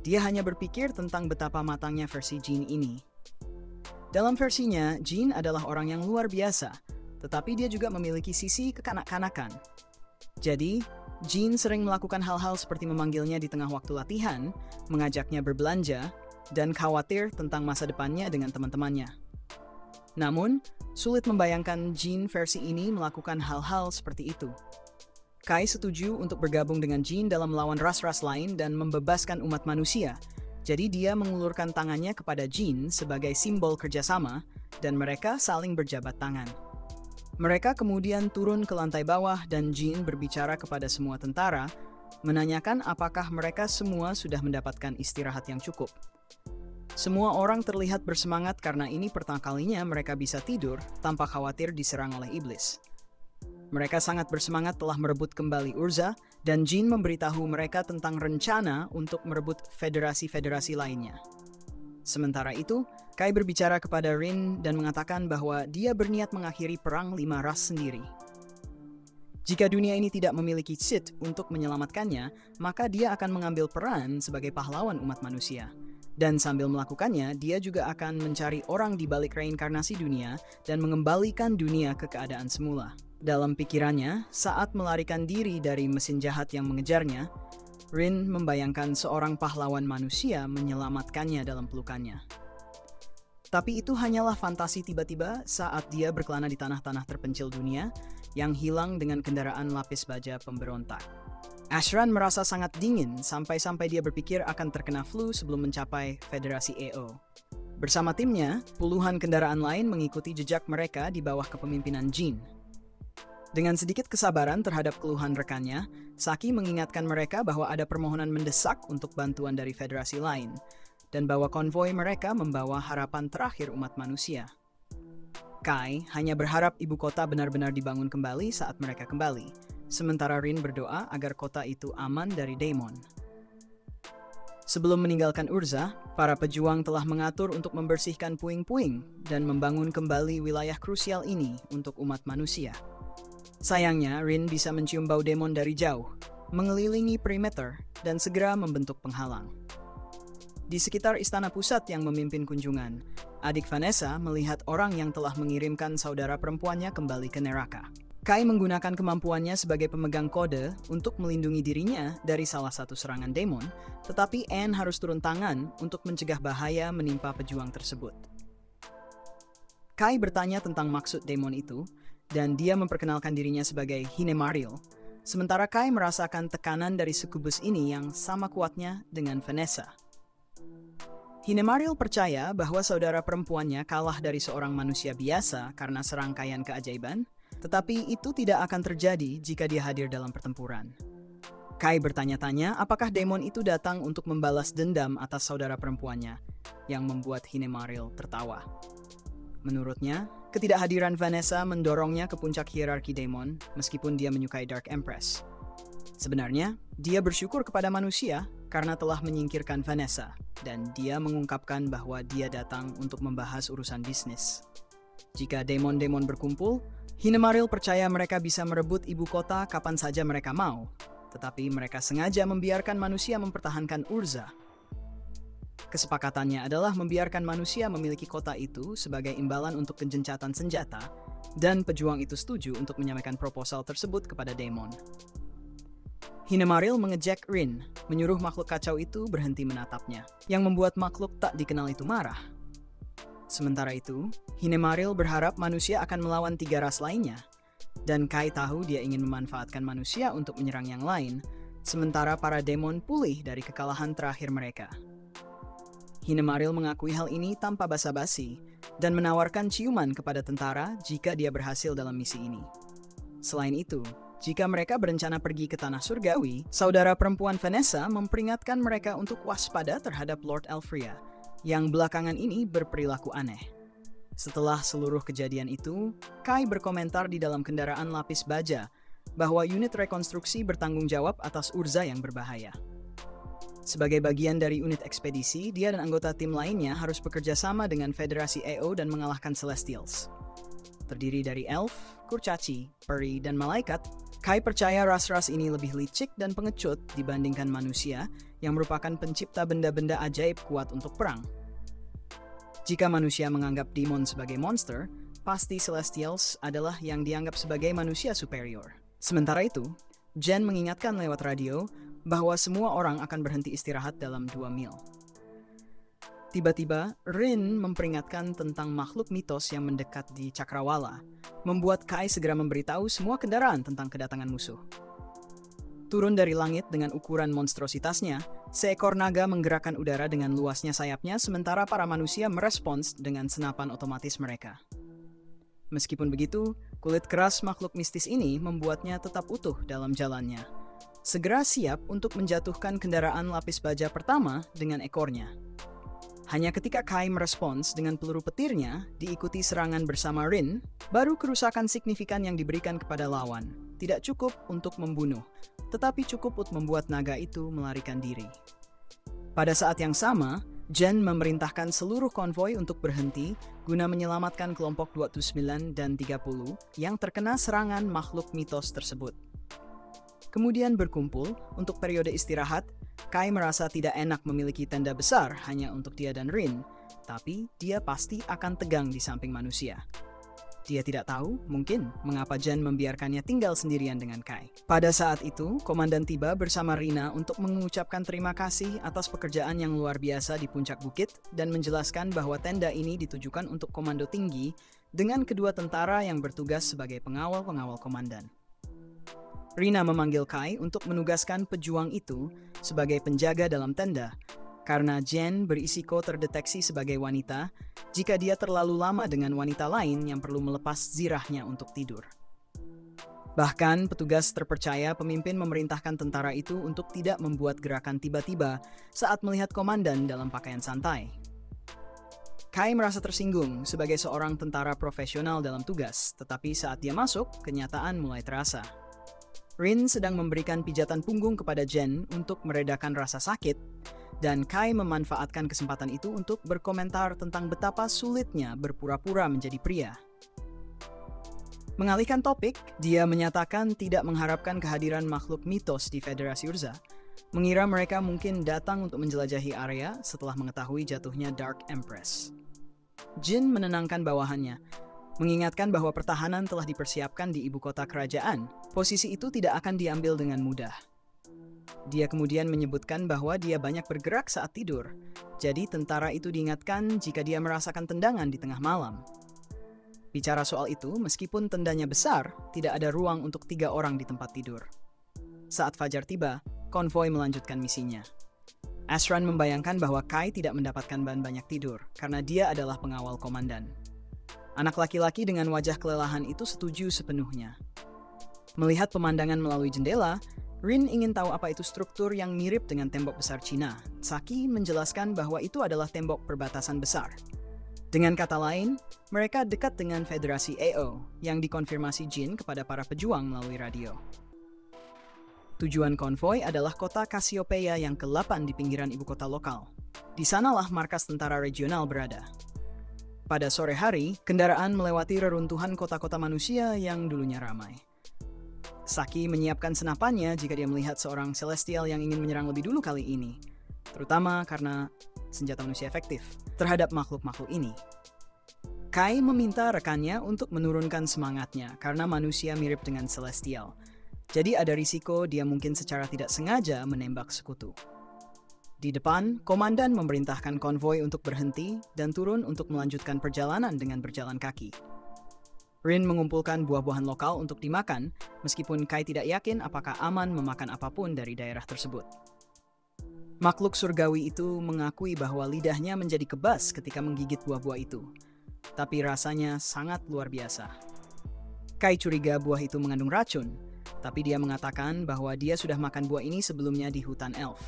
Dia hanya berpikir tentang betapa matangnya versi Jin ini. Dalam versinya, Jin adalah orang yang luar biasa, tetapi dia juga memiliki sisi kekanak-kanakan. Jadi, Jin sering melakukan hal-hal seperti memanggilnya di tengah waktu latihan, mengajaknya berbelanja, dan khawatir tentang masa depannya dengan teman-temannya. Namun, sulit membayangkan Jin versi ini melakukan hal-hal seperti itu. Kai setuju untuk bergabung dengan Jin dalam melawan ras-ras lain dan membebaskan umat manusia. Jadi dia mengulurkan tangannya kepada Jin sebagai simbol kerjasama dan mereka saling berjabat tangan. Mereka kemudian turun ke lantai bawah dan Jin berbicara kepada semua tentara, menanyakan apakah mereka semua sudah mendapatkan istirahat yang cukup. Semua orang terlihat bersemangat karena ini pertama kalinya mereka bisa tidur tanpa khawatir diserang oleh iblis. Mereka sangat bersemangat telah merebut kembali Urza, dan Jin memberitahu mereka tentang rencana untuk merebut federasi-federasi lainnya. Sementara itu, Kai berbicara kepada Rin dan mengatakan bahwa dia berniat mengakhiri perang 5 ras sendiri. Jika dunia ini tidak memiliki Sith untuk menyelamatkannya, maka dia akan mengambil peran sebagai pahlawan umat manusia. Dan sambil melakukannya, dia juga akan mencari orang di balik reinkarnasi dunia dan mengembalikan dunia ke keadaan semula. Dalam pikirannya, saat melarikan diri dari mesin jahat yang mengejarnya, Rin membayangkan seorang pahlawan manusia menyelamatkannya dalam pelukannya. Tapi itu hanyalah fantasi tiba-tiba saat dia berkelana di tanah-tanah terpencil dunia yang hilang dengan kendaraan lapis baja pemberontak. Ashran merasa sangat dingin sampai-sampai dia berpikir akan terkena flu sebelum mencapai Federasi EO. Bersama timnya, puluhan kendaraan lain mengikuti jejak mereka di bawah kepemimpinan Jin. Dengan sedikit kesabaran terhadap keluhan rekannya, Saki mengingatkan mereka bahwa ada permohonan mendesak untuk bantuan dari federasi lain, dan bahwa konvoi mereka membawa harapan terakhir umat manusia. Kai hanya berharap ibu kota benar-benar dibangun kembali saat mereka kembali, sementara Rin berdoa agar kota itu aman dari Daemon. Sebelum meninggalkan Urza, para pejuang telah mengatur untuk membersihkan puing-puing dan membangun kembali wilayah krusial ini untuk umat manusia. Sayangnya, Rin bisa mencium bau demon dari jauh, mengelilingi perimeter, dan segera membentuk penghalang. Di sekitar istana pusat yang memimpin kunjungan, adik Vanessa melihat orang yang telah mengirimkan saudara perempuannya kembali ke neraka. Kai menggunakan kemampuannya sebagai pemegang kode untuk melindungi dirinya dari salah satu serangan demon, tetapi Anne harus turun tangan untuk mencegah bahaya menimpa pejuang tersebut. Kai bertanya tentang maksud demon itu, dan dia memperkenalkan dirinya sebagai Hinemaril, sementara Kai merasakan tekanan dari sukubus ini yang sama kuatnya dengan Vanessa. Hinemaril percaya bahwa saudara perempuannya kalah dari seorang manusia biasa karena serangkaian keajaiban, tetapi itu tidak akan terjadi jika dia hadir dalam pertempuran. Kai bertanya-tanya apakah demon itu datang untuk membalas dendam atas saudara perempuannya, yang membuat Hinemaril tertawa. Menurutnya, ketidakhadiran Vanessa mendorongnya ke puncak hierarki demon meskipun dia menyukai Dark Empress. Sebenarnya, dia bersyukur kepada manusia karena telah menyingkirkan Vanessa, dan dia mengungkapkan bahwa dia datang untuk membahas urusan bisnis. Jika demon-demon berkumpul, Hinemaril percaya mereka bisa merebut ibu kota kapan saja mereka mau, tetapi mereka sengaja membiarkan manusia mempertahankan Urza. Kesepakatannya adalah membiarkan manusia memiliki kota itu sebagai imbalan untuk kegencatan senjata, dan pejuang itu setuju untuk menyampaikan proposal tersebut kepada demon. Hinemaril mengejek Rin, menyuruh makhluk kacau itu berhenti menatapnya, yang membuat makhluk tak dikenal itu marah. Sementara itu, Hinemaril berharap manusia akan melawan 3 ras lainnya, dan Kai tahu dia ingin memanfaatkan manusia untuk menyerang yang lain, sementara para demon pulih dari kekalahan terakhir mereka. Hinemaril mengakui hal ini tanpa basa-basi, dan menawarkan ciuman kepada tentara jika dia berhasil dalam misi ini. Selain itu, jika mereka berencana pergi ke tanah surgawi, saudara perempuan Vanessa memperingatkan mereka untuk waspada terhadap Lord Elfria, yang belakangan ini berperilaku aneh. Setelah seluruh kejadian itu, Kai berkomentar di dalam kendaraan lapis baja bahwa unit rekonstruksi bertanggung jawab atas Urza yang berbahaya. Sebagai bagian dari unit ekspedisi, dia dan anggota tim lainnya harus bekerja sama dengan Federasi EO dan mengalahkan Celestials. Terdiri dari elf, kurcaci, peri, dan malaikat, Kai percaya ras-ras ini lebih licik dan pengecut dibandingkan manusia yang merupakan pencipta benda-benda ajaib kuat untuk perang. Jika manusia menganggap demon sebagai monster, pasti Celestials adalah yang dianggap sebagai manusia superior. Sementara itu, Jen mengingatkan lewat radio bahwa semua orang akan berhenti istirahat dalam 2 mil. Tiba-tiba, Rin memperingatkan tentang makhluk mitos yang mendekat di Cakrawala, membuat Kai segera memberitahu semua kendaraan tentang kedatangan musuh. Turun dari langit dengan ukuran monstrositasnya, seekor naga menggerakkan udara dengan luasnya sayapnya sementara para manusia merespons dengan senapan otomatis mereka. Meskipun begitu, kulit keras makhluk mistis ini membuatnya tetap utuh dalam jalannya. Segera siap untuk menjatuhkan kendaraan lapis baja pertama dengan ekornya. Hanya ketika Kai merespons dengan peluru petirnya, diikuti serangan bersama Rin, baru kerusakan signifikan yang diberikan kepada lawan. Tidak cukup untuk membunuh, tetapi cukup untuk membuat naga itu melarikan diri. Pada saat yang sama, Jen memerintahkan seluruh konvoi untuk berhenti guna menyelamatkan kelompok 29 dan 30 yang terkena serangan makhluk mitos tersebut. kemudian berkumpul untuk periode istirahat. Kai merasa tidak enak memiliki tenda besar hanya untuk dia dan Rin, tapi dia pasti akan tegang di samping manusia. Dia tidak tahu, mungkin, mengapa Jen membiarkannya tinggal sendirian dengan Kai. Pada saat itu, komandan tiba bersama Rina untuk mengucapkan terima kasih atas pekerjaan yang luar biasa di puncak bukit dan menjelaskan bahwa tenda ini ditujukan untuk komando tinggi dengan kedua tentara yang bertugas sebagai pengawal-pengawal komandan. Rina memanggil Kai untuk menugaskan pejuang itu sebagai penjaga dalam tenda, karena Jen berisiko terdeteksi sebagai wanita jika dia terlalu lama dengan wanita lain yang perlu melepas zirahnya untuk tidur. Bahkan petugas terpercaya pemimpin memerintahkan tentara itu untuk tidak membuat gerakan tiba-tiba saat melihat komandan dalam pakaian santai. Kai merasa tersinggung sebagai seorang tentara profesional dalam tugas, tetapi saat dia masuk, kenyataan mulai terasa. Rin sedang memberikan pijatan punggung kepada Jen untuk meredakan rasa sakit, dan Kai memanfaatkan kesempatan itu untuk berkomentar tentang betapa sulitnya berpura-pura menjadi pria. Mengalihkan topik, dia menyatakan tidak mengharapkan kehadiran makhluk mitos di Federasi Urza, mengira mereka mungkin datang untuk menjelajahi area setelah mengetahui jatuhnya Dark Empress. Jin menenangkan bawahannya, mengingatkan bahwa pertahanan telah dipersiapkan di ibu kota kerajaan. Posisi itu tidak akan diambil dengan mudah. Dia kemudian menyebutkan bahwa dia banyak bergerak saat tidur, jadi tentara itu diingatkan jika dia merasakan tendangan di tengah malam. Bicara soal itu, meskipun tendanya besar, tidak ada ruang untuk 3 orang di tempat tidur. Saat fajar tiba, konvoi melanjutkan misinya. Ashran membayangkan bahwa Kai tidak mendapatkan banyak tidur, karena dia adalah pengawal komandan. Anak laki-laki dengan wajah kelelahan itu setuju sepenuhnya. Melihat pemandangan melalui jendela, Rin ingin tahu apa itu struktur yang mirip dengan tembok besar Cina. Saki menjelaskan bahwa itu adalah tembok perbatasan besar. Dengan kata lain, mereka dekat dengan Federasi AO yang dikonfirmasi Jin kepada para pejuang melalui radio. Tujuan konvoi adalah kota Cassiopeia yang ke-8 di pinggiran ibu kota lokal. Di sanalah markas tentara regional berada. Pada sore hari, kendaraan melewati reruntuhan kota-kota manusia yang dulunya ramai. Saki menyiapkan senapannya jika dia melihat seorang Celestial yang ingin menyerang lebih dulu kali ini, terutama karena senjata manusia efektif terhadap makhluk-makhluk ini. Kai meminta rekannya untuk menurunkan semangatnya karena manusia mirip dengan Celestial, jadi ada risiko dia mungkin secara tidak sengaja menembak sekutu. Di depan, komandan memerintahkan konvoi untuk berhenti dan turun untuk melanjutkan perjalanan dengan berjalan kaki. Rin mengumpulkan buah-buahan lokal untuk dimakan, meskipun Kai tidak yakin apakah aman memakan apapun dari daerah tersebut. Makhluk surgawi itu mengakui bahwa lidahnya menjadi kebas ketika menggigit buah-buah itu, tapi rasanya sangat luar biasa. Kai curiga buah itu mengandung racun, tapi dia mengatakan bahwa dia sudah makan buah ini sebelumnya di hutan elf.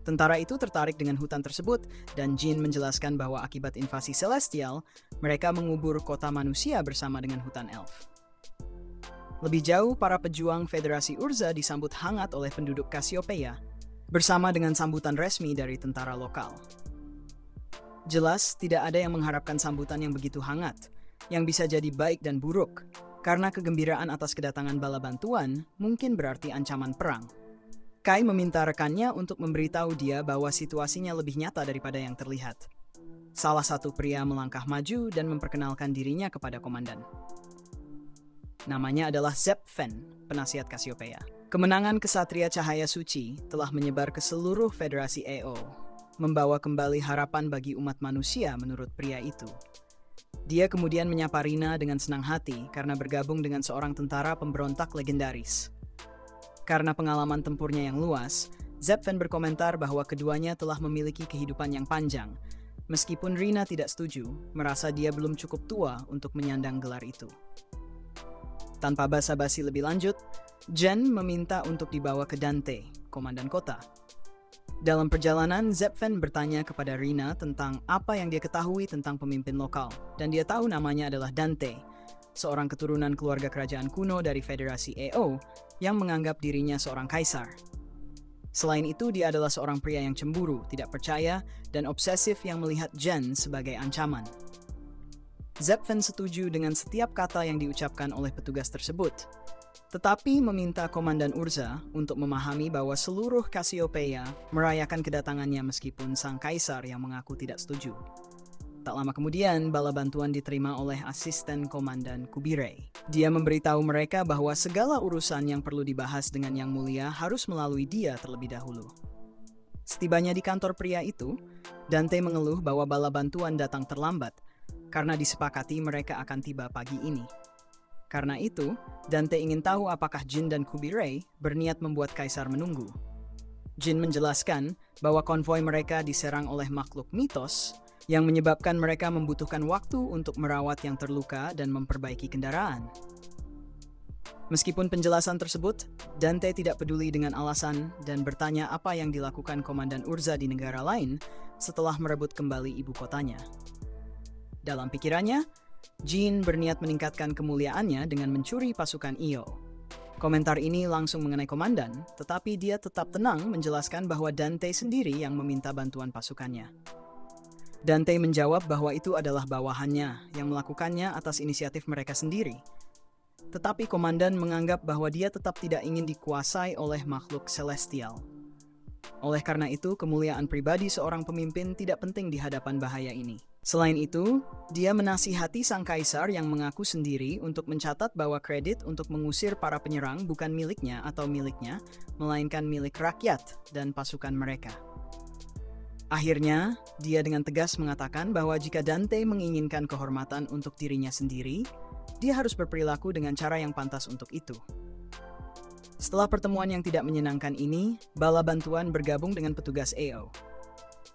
Tentara itu tertarik dengan hutan tersebut, dan Jin menjelaskan bahwa akibat invasi Celestial, mereka mengubur kota manusia bersama dengan hutan elf. Lebih jauh, para pejuang Federasi Urza disambut hangat oleh penduduk Cassiopeia, bersama dengan sambutan resmi dari tentara lokal. Jelas, tidak ada yang mengharapkan sambutan yang begitu hangat, yang bisa jadi baik dan buruk, karena kegembiraan atas kedatangan bala bantuan mungkin berarti ancaman perang. Kai meminta rekannya untuk memberitahu dia bahwa situasinya lebih nyata daripada yang terlihat. Salah satu pria melangkah maju dan memperkenalkan dirinya kepada komandan. Namanya adalah Zep Fen, penasihat Cassiopeia. Kemenangan kesatria cahaya suci telah menyebar ke seluruh Federasi AO, membawa kembali harapan bagi umat manusia menurut pria itu. Dia kemudian menyapa Rina dengan senang hati karena bergabung dengan seorang tentara pemberontak legendaris. Karena pengalaman tempurnya yang luas, Zep Fen berkomentar bahwa keduanya telah memiliki kehidupan yang panjang, meskipun Rina tidak setuju, merasa dia belum cukup tua untuk menyandang gelar itu. Tanpa basa-basi lebih lanjut, Jen meminta untuk dibawa ke Dante, komandan kota. Dalam perjalanan, Zep Fen bertanya kepada Rina tentang apa yang dia ketahui tentang pemimpin lokal, dan dia tahu namanya adalah Dante, seorang keturunan keluarga kerajaan kuno dari Federasi AO yang menganggap dirinya seorang kaisar. Selain itu, dia adalah seorang pria yang cemburu, tidak percaya, dan obsesif yang melihat Jen sebagai ancaman. Zep Fen setuju dengan setiap kata yang diucapkan oleh petugas tersebut. tetapi meminta Komandan Urza untuk memahami bahwa seluruh Cassiopeia merayakan kedatangannya meskipun sang kaisar yang mengaku tidak setuju. Tak lama kemudian, bala bantuan diterima oleh asisten Komandan Kubirei. Dia memberitahu mereka bahwa segala urusan yang perlu dibahas dengan Yang Mulia harus melalui dia terlebih dahulu. Setibanya di kantor pria itu, Dante mengeluh bahwa bala bantuan datang terlambat karena disepakati mereka akan tiba pagi ini. Karena itu, Dante ingin tahu apakah Jin dan Kubirei berniat membuat kaisar menunggu. Jin menjelaskan bahwa konvoi mereka diserang oleh makhluk mitos yang menyebabkan mereka membutuhkan waktu untuk merawat yang terluka dan memperbaiki kendaraan. Meskipun penjelasan tersebut, Dante tidak peduli dengan alasan dan bertanya apa yang dilakukan Komandan Urza di negara lain setelah merebut kembali ibu kotanya. Dalam pikirannya, Jin berniat meningkatkan kemuliaannya dengan mencuri pasukan Io. Komentar ini langsung mengenai komandan, tetapi dia tetap tenang menjelaskan bahwa Dante sendiri yang meminta bantuan pasukannya. Dante menjawab bahwa itu adalah bawahannya yang melakukannya atas inisiatif mereka sendiri. Tetapi komandan menganggap bahwa dia tetap tidak ingin dikuasai oleh makhluk celestial. Oleh karena itu, kemuliaan pribadi seorang pemimpin tidak penting di hadapan bahaya ini. Selain itu, dia menasihati sang kaisar yang mengaku sendiri untuk mencatat bahwa kredit untuk mengusir para penyerang bukan miliknya atau miliknya, melainkan milik rakyat dan pasukan mereka. Akhirnya, dia dengan tegas mengatakan bahwa jika Dante menginginkan kehormatan untuk dirinya sendiri, dia harus berperilaku dengan cara yang pantas untuk itu. Setelah pertemuan yang tidak menyenangkan ini, bala bantuan bergabung dengan petugas EO.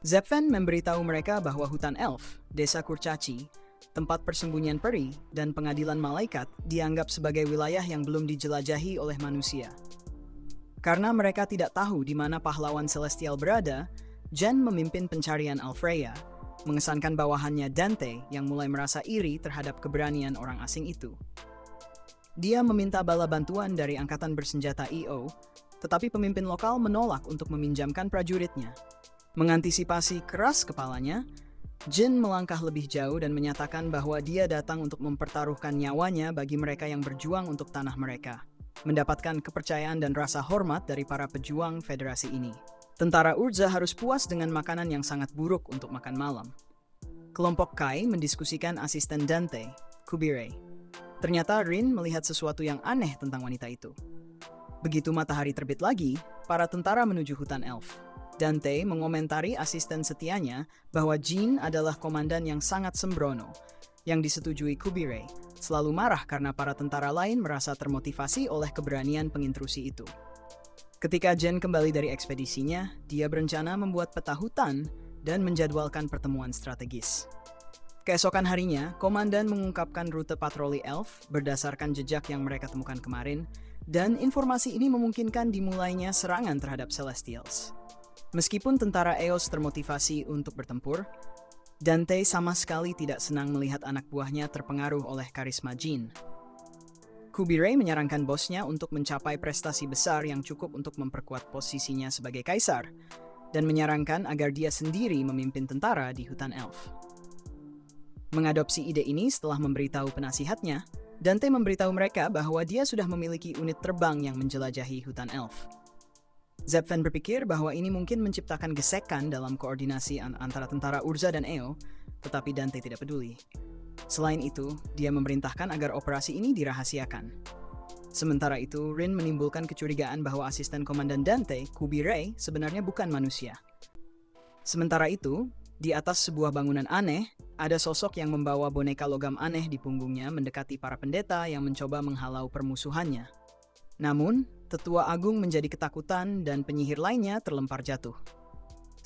Zepven memberitahu mereka bahwa hutan elf, desa Kurcaci, tempat persembunyian peri, dan pengadilan malaikat dianggap sebagai wilayah yang belum dijelajahi oleh manusia. Karena mereka tidak tahu di mana pahlawan celestial berada, Jen memimpin pencarian Alfreya, mengesankan bawahannya Dante yang mulai merasa iri terhadap keberanian orang asing itu. Dia meminta bala bantuan dari angkatan bersenjata EO, tetapi pemimpin lokal menolak untuk meminjamkan prajuritnya. Mengantisipasi keras kepalanya, Jin melangkah lebih jauh dan menyatakan bahwa dia datang untuk mempertaruhkan nyawanya bagi mereka yang berjuang untuk tanah mereka, mendapatkan kepercayaan dan rasa hormat dari para pejuang federasi ini. Tentara Urza harus puas dengan makanan yang sangat buruk untuk makan malam. Kelompok Kai mendiskusikan asisten Dante, Kubirei. Ternyata Rin melihat sesuatu yang aneh tentang wanita itu. Begitu matahari terbit lagi, para tentara menuju hutan elf. Dante mengomentari asisten setianya bahwa Jin adalah komandan yang sangat sembrono, yang disetujui Kubirei, selalu marah karena para tentara lain merasa termotivasi oleh keberanian pengintrusi itu. Ketika Jen kembali dari ekspedisinya, dia berencana membuat peta hutan dan menjadwalkan pertemuan strategis. Keesokan harinya, komandan mengungkapkan rute patroli elf berdasarkan jejak yang mereka temukan kemarin, dan informasi ini memungkinkan dimulainya serangan terhadap Celestials. Meskipun tentara Eos termotivasi untuk bertempur, Dante sama sekali tidak senang melihat anak buahnya terpengaruh oleh karisma Jin. Kubirei menyarankan bosnya untuk mencapai prestasi besar yang cukup untuk memperkuat posisinya sebagai kaisar, dan menyarankan agar dia sendiri memimpin tentara di hutan elf. Mengadopsi ide ini setelah memberitahu penasihatnya, Dante memberitahu mereka bahwa dia sudah memiliki unit terbang yang menjelajahi hutan elf. Zepven berpikir bahwa ini mungkin menciptakan gesekan dalam koordinasi antara tentara Urza dan EO, tetapi Dante tidak peduli. Selain itu, dia memerintahkan agar operasi ini dirahasiakan. Sementara itu, Rin menimbulkan kecurigaan bahwa asisten komandan Dante, Kubirei, sebenarnya bukan manusia. Sementara itu, di atas sebuah bangunan aneh, ada sosok yang membawa boneka logam aneh di punggungnya mendekati para pendeta yang mencoba menghalau permusuhannya. Namun, tetua agung menjadi ketakutan dan penyihir lainnya terlempar jatuh.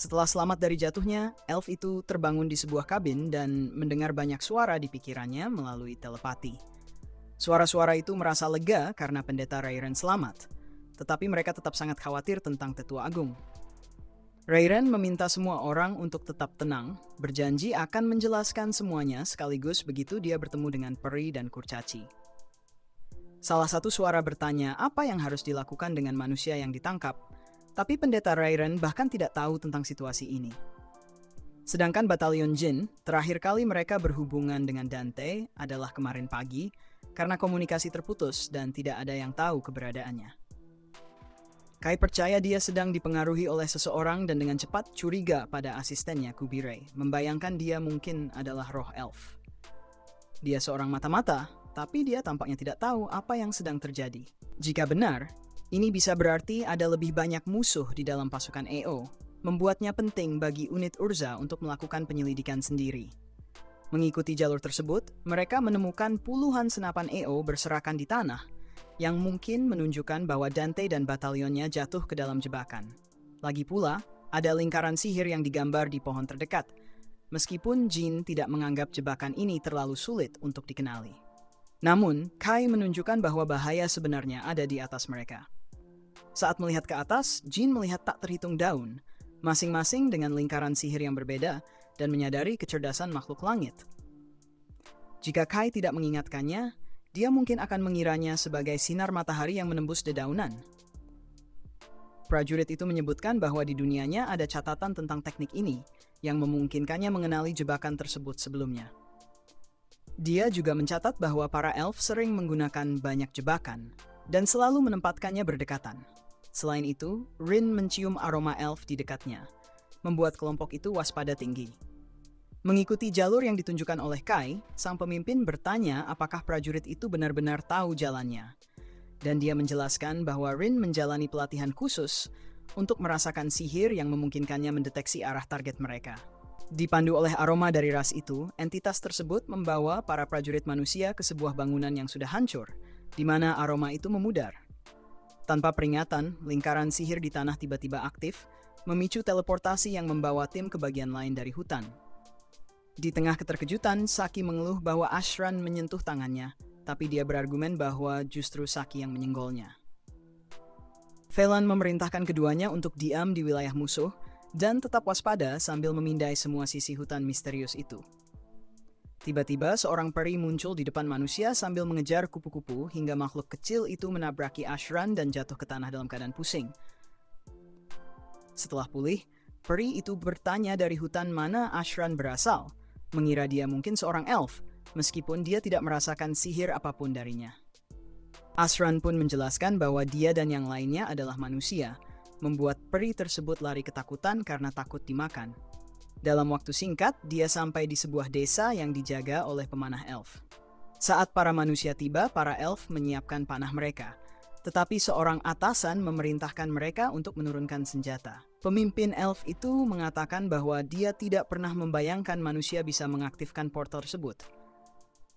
Setelah selamat dari jatuhnya, elf itu terbangun di sebuah kabin dan mendengar banyak suara di pikirannya melalui telepati. Suara-suara itu merasa lega karena pendeta Rairen selamat, tetapi mereka tetap sangat khawatir tentang tetua agung. Rairen meminta semua orang untuk tetap tenang, berjanji akan menjelaskan semuanya sekaligus begitu dia bertemu dengan Peri dan Kurcaci. Salah satu suara bertanya apa yang harus dilakukan dengan manusia yang ditangkap, tapi pendeta Rairen bahkan tidak tahu tentang situasi ini. Sedangkan batalion Jin, terakhir kali mereka berhubungan dengan Dante adalah kemarin pagi, karena komunikasi terputus dan tidak ada yang tahu keberadaannya. Kai percaya dia sedang dipengaruhi oleh seseorang dan dengan cepat curiga pada asistennya Kubirei, membayangkan dia mungkin adalah roh elf. Dia seorang mata-mata, tapi dia tampaknya tidak tahu apa yang sedang terjadi. Jika benar, ini bisa berarti ada lebih banyak musuh di dalam pasukan EO, membuatnya penting bagi unit Urza untuk melakukan penyelidikan sendiri. Mengikuti jalur tersebut, mereka menemukan puluhan senapan EO berserakan di tanah, yang mungkin menunjukkan bahwa Dante dan batalionnya jatuh ke dalam jebakan. Lagi pula, ada lingkaran sihir yang digambar di pohon terdekat, meskipun Jin tidak menganggap jebakan ini terlalu sulit untuk dikenali. Namun, Kai menunjukkan bahwa bahaya sebenarnya ada di atas mereka. Saat melihat ke atas, Jin melihat tak terhitung daun, masing-masing dengan lingkaran sihir yang berbeda, dan menyadari kecerdasan makhluk langit. Jika Kai tidak mengingatkannya, dia mungkin akan mengiranya sebagai sinar matahari yang menembus dedaunan. Prajurit itu menyebutkan bahwa di dunianya ada catatan tentang teknik ini, yang memungkinkannya mengenali jebakan tersebut sebelumnya. Dia juga mencatat bahwa para elf sering menggunakan banyak jebakan, dan selalu menempatkannya berdekatan. Selain itu, Rin mencium aroma elf di dekatnya, membuat kelompok itu waspada tinggi. Mengikuti jalur yang ditunjukkan oleh Kai, sang pemimpin bertanya apakah prajurit itu benar-benar tahu jalannya. Dan dia menjelaskan bahwa Rin menjalani pelatihan khusus untuk merasakan sihir yang memungkinkannya mendeteksi arah target mereka. Dipandu oleh aroma dari ras itu, entitas tersebut membawa para prajurit manusia ke sebuah bangunan yang sudah hancur, di mana aroma itu memudar. Tanpa peringatan, lingkaran sihir di tanah tiba-tiba aktif, memicu teleportasi yang membawa tim ke bagian lain dari hutan. Di tengah keterkejutan, Saki mengeluh bahwa Ashran menyentuh tangannya, tapi dia berargumen bahwa justru Saki yang menyenggolnya. Velan memerintahkan keduanya untuk diam di wilayah musuh dan tetap waspada sambil memindai semua sisi hutan misterius itu. Tiba-tiba seorang peri muncul di depan manusia sambil mengejar kupu-kupu hingga makhluk kecil itu menabraki Ashran dan jatuh ke tanah dalam keadaan pusing. Setelah pulih, peri itu bertanya dari hutan mana Ashran berasal, mengira dia mungkin seorang elf, meskipun dia tidak merasakan sihir apapun darinya. Ashran pun menjelaskan bahwa dia dan yang lainnya adalah manusia, membuat peri tersebut lari ketakutan karena takut dimakan. Dalam waktu singkat, dia sampai di sebuah desa yang dijaga oleh pemanah elf. Saat para manusia tiba, para elf menyiapkan panah mereka, tetapi seorang atasan memerintahkan mereka untuk menurunkan senjata. Pemimpin elf itu mengatakan bahwa dia tidak pernah membayangkan manusia bisa mengaktifkan portal tersebut.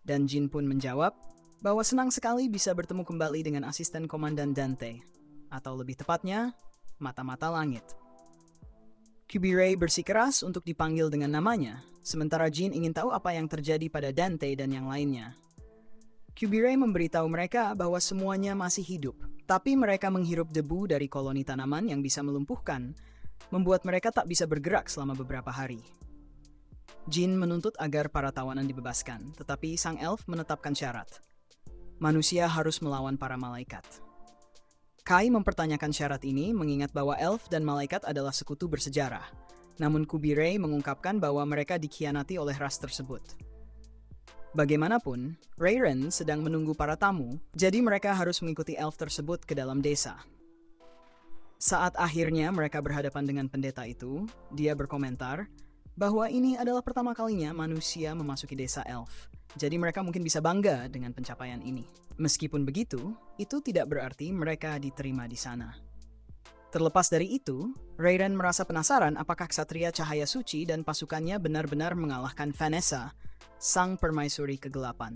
Dan Jin pun menjawab bahwa senang sekali bisa bertemu kembali dengan asisten Komandan Dante, atau lebih tepatnya, mata-mata langit. Kubirei bersikeras untuk dipanggil dengan namanya, sementara Jin ingin tahu apa yang terjadi pada Dante dan yang lainnya. Kubirei memberitahu mereka bahwa semuanya masih hidup, tapi mereka menghirup debu dari koloni tanaman yang bisa melumpuhkan, membuat mereka tak bisa bergerak selama beberapa hari. Jin menuntut agar para tawanan dibebaskan, tetapi sang elf menetapkan syarat. Manusia harus melawan para malaikat. Kai mempertanyakan syarat ini mengingat bahwa elf dan malaikat adalah sekutu bersejarah, namun Kubirei mengungkapkan bahwa mereka dikhianati oleh ras tersebut. Bagaimanapun, Reiren sedang menunggu para tamu, jadi mereka harus mengikuti elf tersebut ke dalam desa. Saat akhirnya mereka berhadapan dengan pendeta itu, dia berkomentar bahwa ini adalah pertama kalinya manusia memasuki desa elf, jadi mereka mungkin bisa bangga dengan pencapaian ini. Meskipun begitu, itu tidak berarti mereka diterima di sana. Terlepas dari itu, Reiren merasa penasaran apakah Ksatria Cahaya Suci dan pasukannya benar-benar mengalahkan Vanessa, sang permaisuri kegelapan.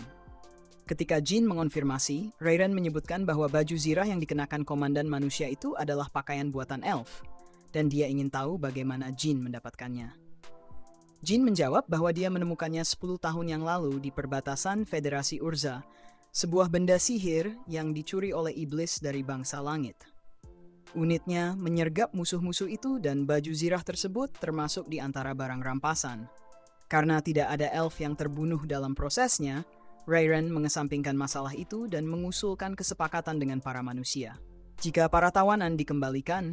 Ketika Jin mengonfirmasi, Reiren menyebutkan bahwa baju zirah yang dikenakan komandan manusia itu adalah pakaian buatan elf, dan dia ingin tahu bagaimana Jin mendapatkannya. Jin menjawab bahwa dia menemukannya 10 tahun yang lalu di perbatasan Federasi Urza, sebuah benda sihir yang dicuri oleh iblis dari bangsa langit. Unitnya menyergap musuh-musuh itu dan baju zirah tersebut termasuk di antara barang rampasan. Karena tidak ada elf yang terbunuh dalam prosesnya, Reiren mengesampingkan masalah itu dan mengusulkan kesepakatan dengan para manusia. Jika para tawanan dikembalikan,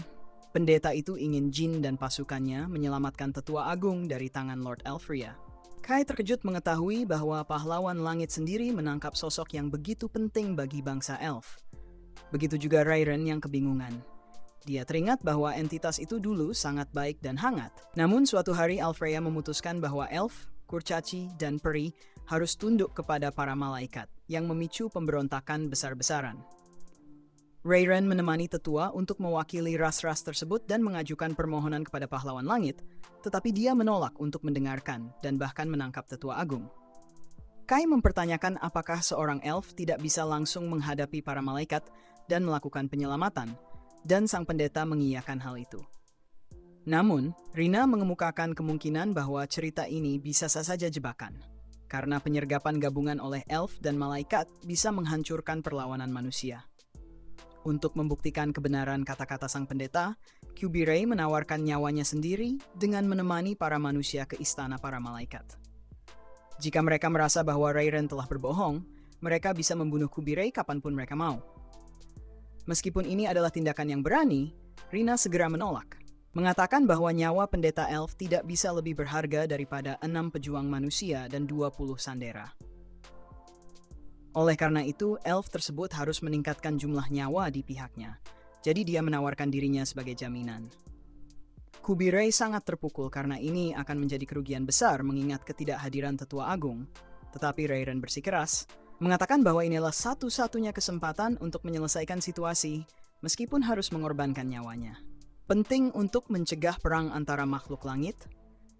pendeta itu ingin Jin dan pasukannya menyelamatkan tetua agung dari tangan Lord Elfria. Kai terkejut mengetahui bahwa pahlawan langit sendiri menangkap sosok yang begitu penting bagi bangsa elf. Begitu juga Rayren yang kebingungan. Dia teringat bahwa entitas itu dulu sangat baik dan hangat. Namun suatu hari Alfreya memutuskan bahwa elf, kurcaci, dan peri harus tunduk kepada para malaikat yang memicu pemberontakan besar-besaran. Rayren menemani tetua untuk mewakili ras-ras tersebut dan mengajukan permohonan kepada pahlawan langit, tetapi dia menolak untuk mendengarkan dan bahkan menangkap tetua agung. Kai mempertanyakan apakah seorang elf tidak bisa langsung menghadapi para malaikat dan melakukan penyelamatan, dan sang pendeta mengiyakan hal itu. Namun, Rina mengemukakan kemungkinan bahwa cerita ini bisa saja jebakan, karena penyergapan gabungan oleh elf dan malaikat bisa menghancurkan perlawanan manusia. Untuk membuktikan kebenaran kata-kata sang pendeta, Kyubirei menawarkan nyawanya sendiri dengan menemani para manusia ke istana para malaikat. Jika mereka merasa bahwa Rayren telah berbohong, mereka bisa membunuh Kyubirei kapanpun mereka mau. Meskipun ini adalah tindakan yang berani, Rina segera menolak, mengatakan bahwa nyawa pendeta elf tidak bisa lebih berharga daripada 6 pejuang manusia dan 20 sandera. Oleh karena itu, elf tersebut harus meningkatkan jumlah nyawa di pihaknya, jadi dia menawarkan dirinya sebagai jaminan. Kyubirei sangat terpukul karena ini akan menjadi kerugian besar mengingat ketidakhadiran tetua agung, tetapi Rayren bersikeras, mengatakan bahwa inilah satu-satunya kesempatan untuk menyelesaikan situasi, meskipun harus mengorbankan nyawanya. Penting untuk mencegah perang antara makhluk langit.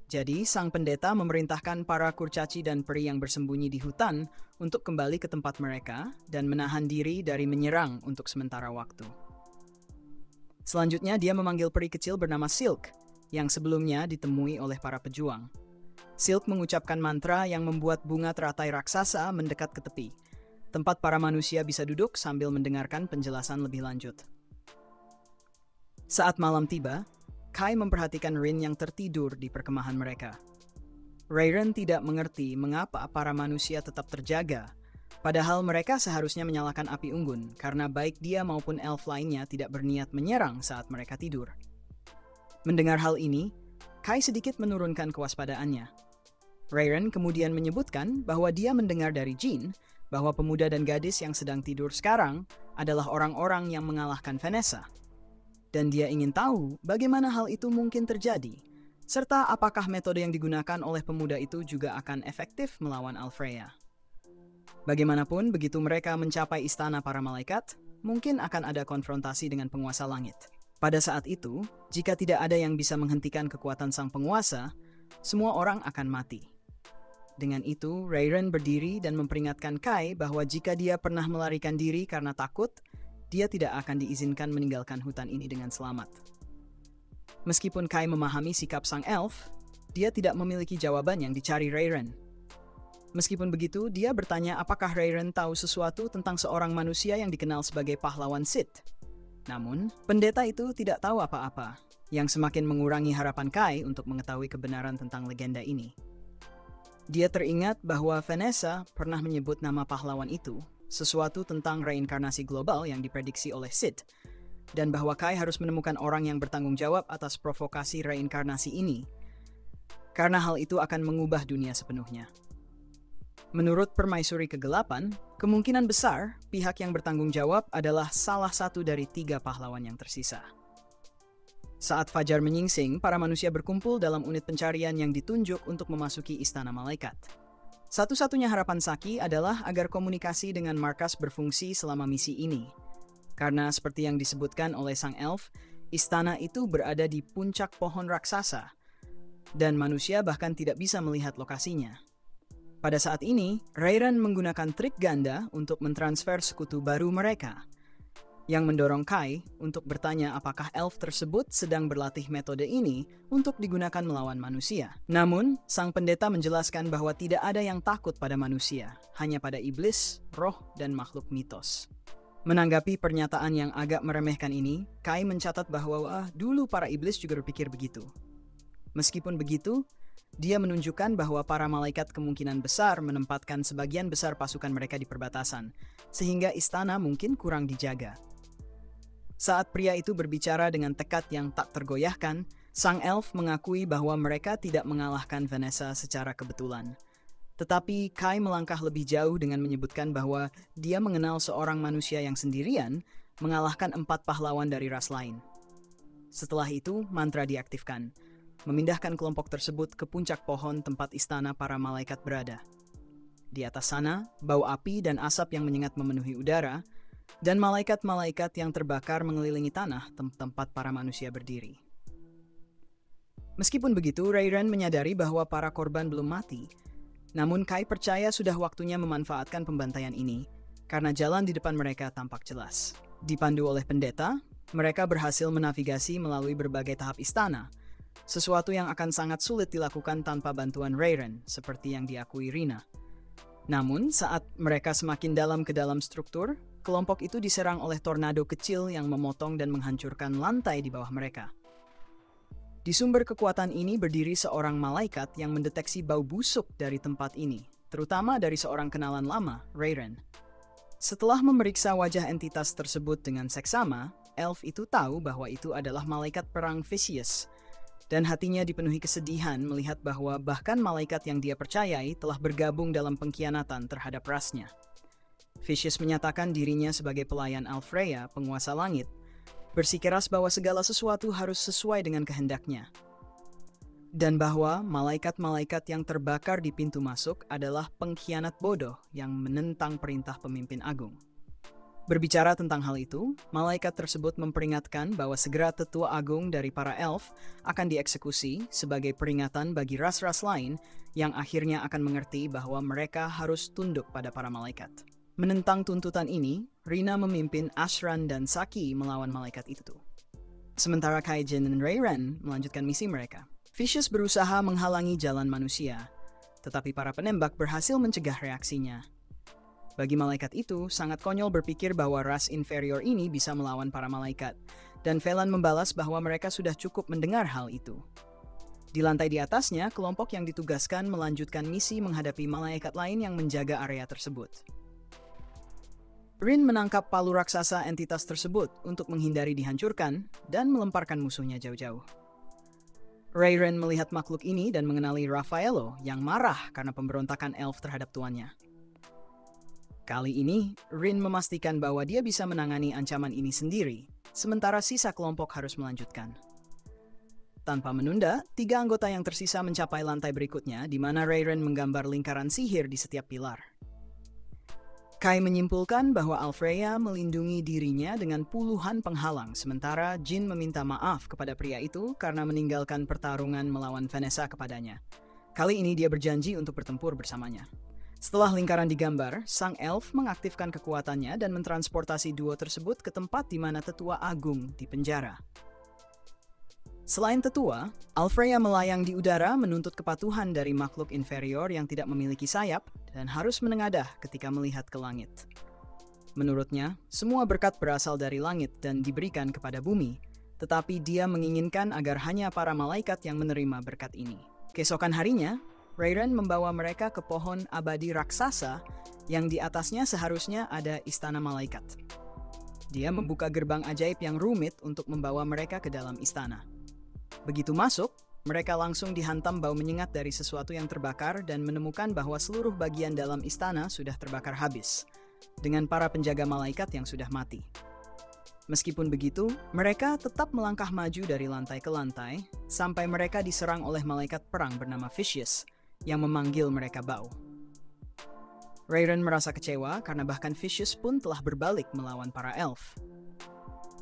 Jadi, sang pendeta memerintahkan para kurcaci dan peri yang bersembunyi di hutan untuk kembali ke tempat mereka dan menahan diri dari menyerang untuk sementara waktu. Selanjutnya, dia memanggil peri kecil bernama Silk, yang sebelumnya ditemui oleh para pejuang. Silk mengucapkan mantra yang membuat bunga teratai raksasa mendekat ke tepi, tempat para manusia bisa duduk sambil mendengarkan penjelasan lebih lanjut. Saat malam tiba, Kai memperhatikan Rin yang tertidur di perkemahan mereka. Rayren tidak mengerti mengapa para manusia tetap terjaga, padahal mereka seharusnya menyalakan api unggun karena baik dia maupun elf lainnya tidak berniat menyerang saat mereka tidur. Mendengar hal ini, Kai sedikit menurunkan kewaspadaannya. Rayren kemudian menyebutkan bahwa dia mendengar dari Jin bahwa pemuda dan gadis yang sedang tidur sekarang adalah orang-orang yang mengalahkan Vanessa. Dan dia ingin tahu bagaimana hal itu mungkin terjadi, serta apakah metode yang digunakan oleh pemuda itu juga akan efektif melawan Alfreya. Bagaimanapun, begitu mereka mencapai istana para malaikat, mungkin akan ada konfrontasi dengan penguasa langit. Pada saat itu, jika tidak ada yang bisa menghentikan kekuatan sang penguasa, semua orang akan mati. Dengan itu, Rayren berdiri dan memperingatkan Kai bahwa jika dia pernah melarikan diri karena takut, dia tidak akan diizinkan meninggalkan hutan ini dengan selamat. Meskipun Kai memahami sikap sang elf, dia tidak memiliki jawaban yang dicari Rayren. Meskipun begitu, dia bertanya apakah Rayren tahu sesuatu tentang seorang manusia yang dikenal sebagai pahlawan Sith. Namun, pendeta itu tidak tahu apa-apa, yang semakin mengurangi harapan Kai untuk mengetahui kebenaran tentang legenda ini. Dia teringat bahwa Vanessa pernah menyebut nama pahlawan itu, sesuatu tentang reinkarnasi global yang diprediksi oleh Sid, dan bahwa Kai harus menemukan orang yang bertanggung jawab atas provokasi reinkarnasi ini, karena hal itu akan mengubah dunia sepenuhnya. Menurut Permaisuri Kegelapan, kemungkinan besar pihak yang bertanggung jawab adalah salah satu dari 3 pahlawan yang tersisa. Saat fajar menyingsing, para manusia berkumpul dalam unit pencarian yang ditunjuk untuk memasuki istana malaikat. Satu-satunya harapan Saki adalah agar komunikasi dengan markas berfungsi selama misi ini. Karena seperti yang disebutkan oleh sang elf, istana itu berada di puncak pohon raksasa, dan manusia bahkan tidak bisa melihat lokasinya. Pada saat ini, Rayren menggunakan trik ganda untuk mentransfer sekutu baru mereka, yang mendorong Kai untuk bertanya apakah elf tersebut sedang berlatih metode ini untuk digunakan melawan manusia. Namun, sang pendeta menjelaskan bahwa tidak ada yang takut pada manusia, hanya pada iblis, roh, dan makhluk mitos. Menanggapi pernyataan yang agak meremehkan ini, Kai mencatat bahwa dulu para iblis juga berpikir begitu. Meskipun begitu, dia menunjukkan bahwa para malaikat kemungkinan besar menempatkan sebagian besar pasukan mereka di perbatasan, sehingga istana mungkin kurang dijaga. Saat pria itu berbicara dengan tekad yang tak tergoyahkan, Sang elf mengakui bahwa mereka tidak mengalahkan Vanessa secara kebetulan. Tetapi Kai melangkah lebih jauh dengan menyebutkan bahwa dia mengenal seorang manusia yang sendirian mengalahkan 4 pahlawan dari ras lain. Setelah itu, mantra diaktifkan, memindahkan kelompok tersebut ke puncak pohon tempat istana para malaikat berada. Di atas sana, bau api dan asap yang menyengat memenuhi udara, dan malaikat-malaikat yang terbakar mengelilingi tanah tempat para manusia berdiri. Meskipun begitu, Rayren menyadari bahwa para korban belum mati. Namun Kai percaya sudah waktunya memanfaatkan pembantaian ini, karena jalan di depan mereka tampak jelas. Dipandu oleh pendeta, mereka berhasil menavigasi melalui berbagai tahap istana, sesuatu yang akan sangat sulit dilakukan tanpa bantuan Rayren, seperti yang diakui Rina. Namun, saat mereka semakin dalam ke dalam struktur, kelompok itu diserang oleh tornado kecil yang memotong dan menghancurkan lantai di bawah mereka. Di sumber kekuatan ini berdiri seorang malaikat yang mendeteksi bau busuk dari tempat ini, terutama dari seorang kenalan lama, Rayren. Setelah memeriksa wajah entitas tersebut dengan seksama, elf itu tahu bahwa itu adalah malaikat perang Vicious, dan hatinya dipenuhi kesedihan melihat bahwa bahkan malaikat yang dia percayai telah bergabung dalam pengkhianatan terhadap rasnya. Vicious menyatakan dirinya sebagai pelayan Alfreya, penguasa langit, bersikeras bahwa segala sesuatu harus sesuai dengan kehendaknya. Dan bahwa malaikat-malaikat yang terbakar di pintu masuk adalah pengkhianat bodoh yang menentang perintah pemimpin agung. Berbicara tentang hal itu, malaikat tersebut memperingatkan bahwa segera tetua agung dari para elf akan dieksekusi sebagai peringatan bagi ras-ras lain yang akhirnya akan mengerti bahwa mereka harus tunduk pada para malaikat. Menentang tuntutan ini, Rina memimpin Ashran dan Saki melawan malaikat itu. Sementara Kai, Jin, dan Rayren melanjutkan misi mereka. Vicious berusaha menghalangi jalan manusia, tetapi para penembak berhasil mencegah reaksinya. Bagi malaikat itu, sangat konyol berpikir bahwa ras inferior ini bisa melawan para malaikat, dan Velan membalas bahwa mereka sudah cukup mendengar hal itu. Di lantai di atasnya, kelompok yang ditugaskan melanjutkan misi menghadapi malaikat lain yang menjaga area tersebut. Rin menangkap palu raksasa entitas tersebut untuk menghindari dihancurkan dan melemparkan musuhnya jauh-jauh. Rayren melihat makhluk ini dan mengenali Raffaello yang marah karena pemberontakan elf terhadap tuannya. Kali ini, Rin memastikan bahwa dia bisa menangani ancaman ini sendiri, sementara sisa kelompok harus melanjutkan. Tanpa menunda, 3 anggota yang tersisa mencapai lantai berikutnya di mana Rayren menggambar lingkaran sihir di setiap pilar. Kai menyimpulkan bahwa Alfreya melindungi dirinya dengan puluhan penghalang, sementara Jin meminta maaf kepada pria itu karena meninggalkan pertarungan melawan Vanessa kepadanya. Kali ini dia berjanji untuk bertempur bersamanya. Setelah lingkaran digambar, sang elf mengaktifkan kekuatannya dan mentransportasi duo tersebut ke tempat di mana tetua agung dipenjara. Selain tetua, Alfreya melayang di udara menuntut kepatuhan dari makhluk inferior yang tidak memiliki sayap dan harus menengadah ketika melihat ke langit. Menurutnya, semua berkat berasal dari langit dan diberikan kepada bumi, tetapi dia menginginkan agar hanya para malaikat yang menerima berkat ini. Keesokan harinya, Rayren membawa mereka ke pohon abadi raksasa yang di atasnya seharusnya ada istana malaikat. Dia membuka gerbang ajaib yang rumit untuk membawa mereka ke dalam istana. Begitu masuk, mereka langsung dihantam bau menyengat dari sesuatu yang terbakar dan menemukan bahwa seluruh bagian dalam istana sudah terbakar habis, dengan para penjaga malaikat yang sudah mati. Meskipun begitu, mereka tetap melangkah maju dari lantai ke lantai, sampai mereka diserang oleh malaikat perang bernama Vicious, yang memanggil mereka bau. Rayren merasa kecewa karena bahkan Vicious pun telah berbalik melawan para elf.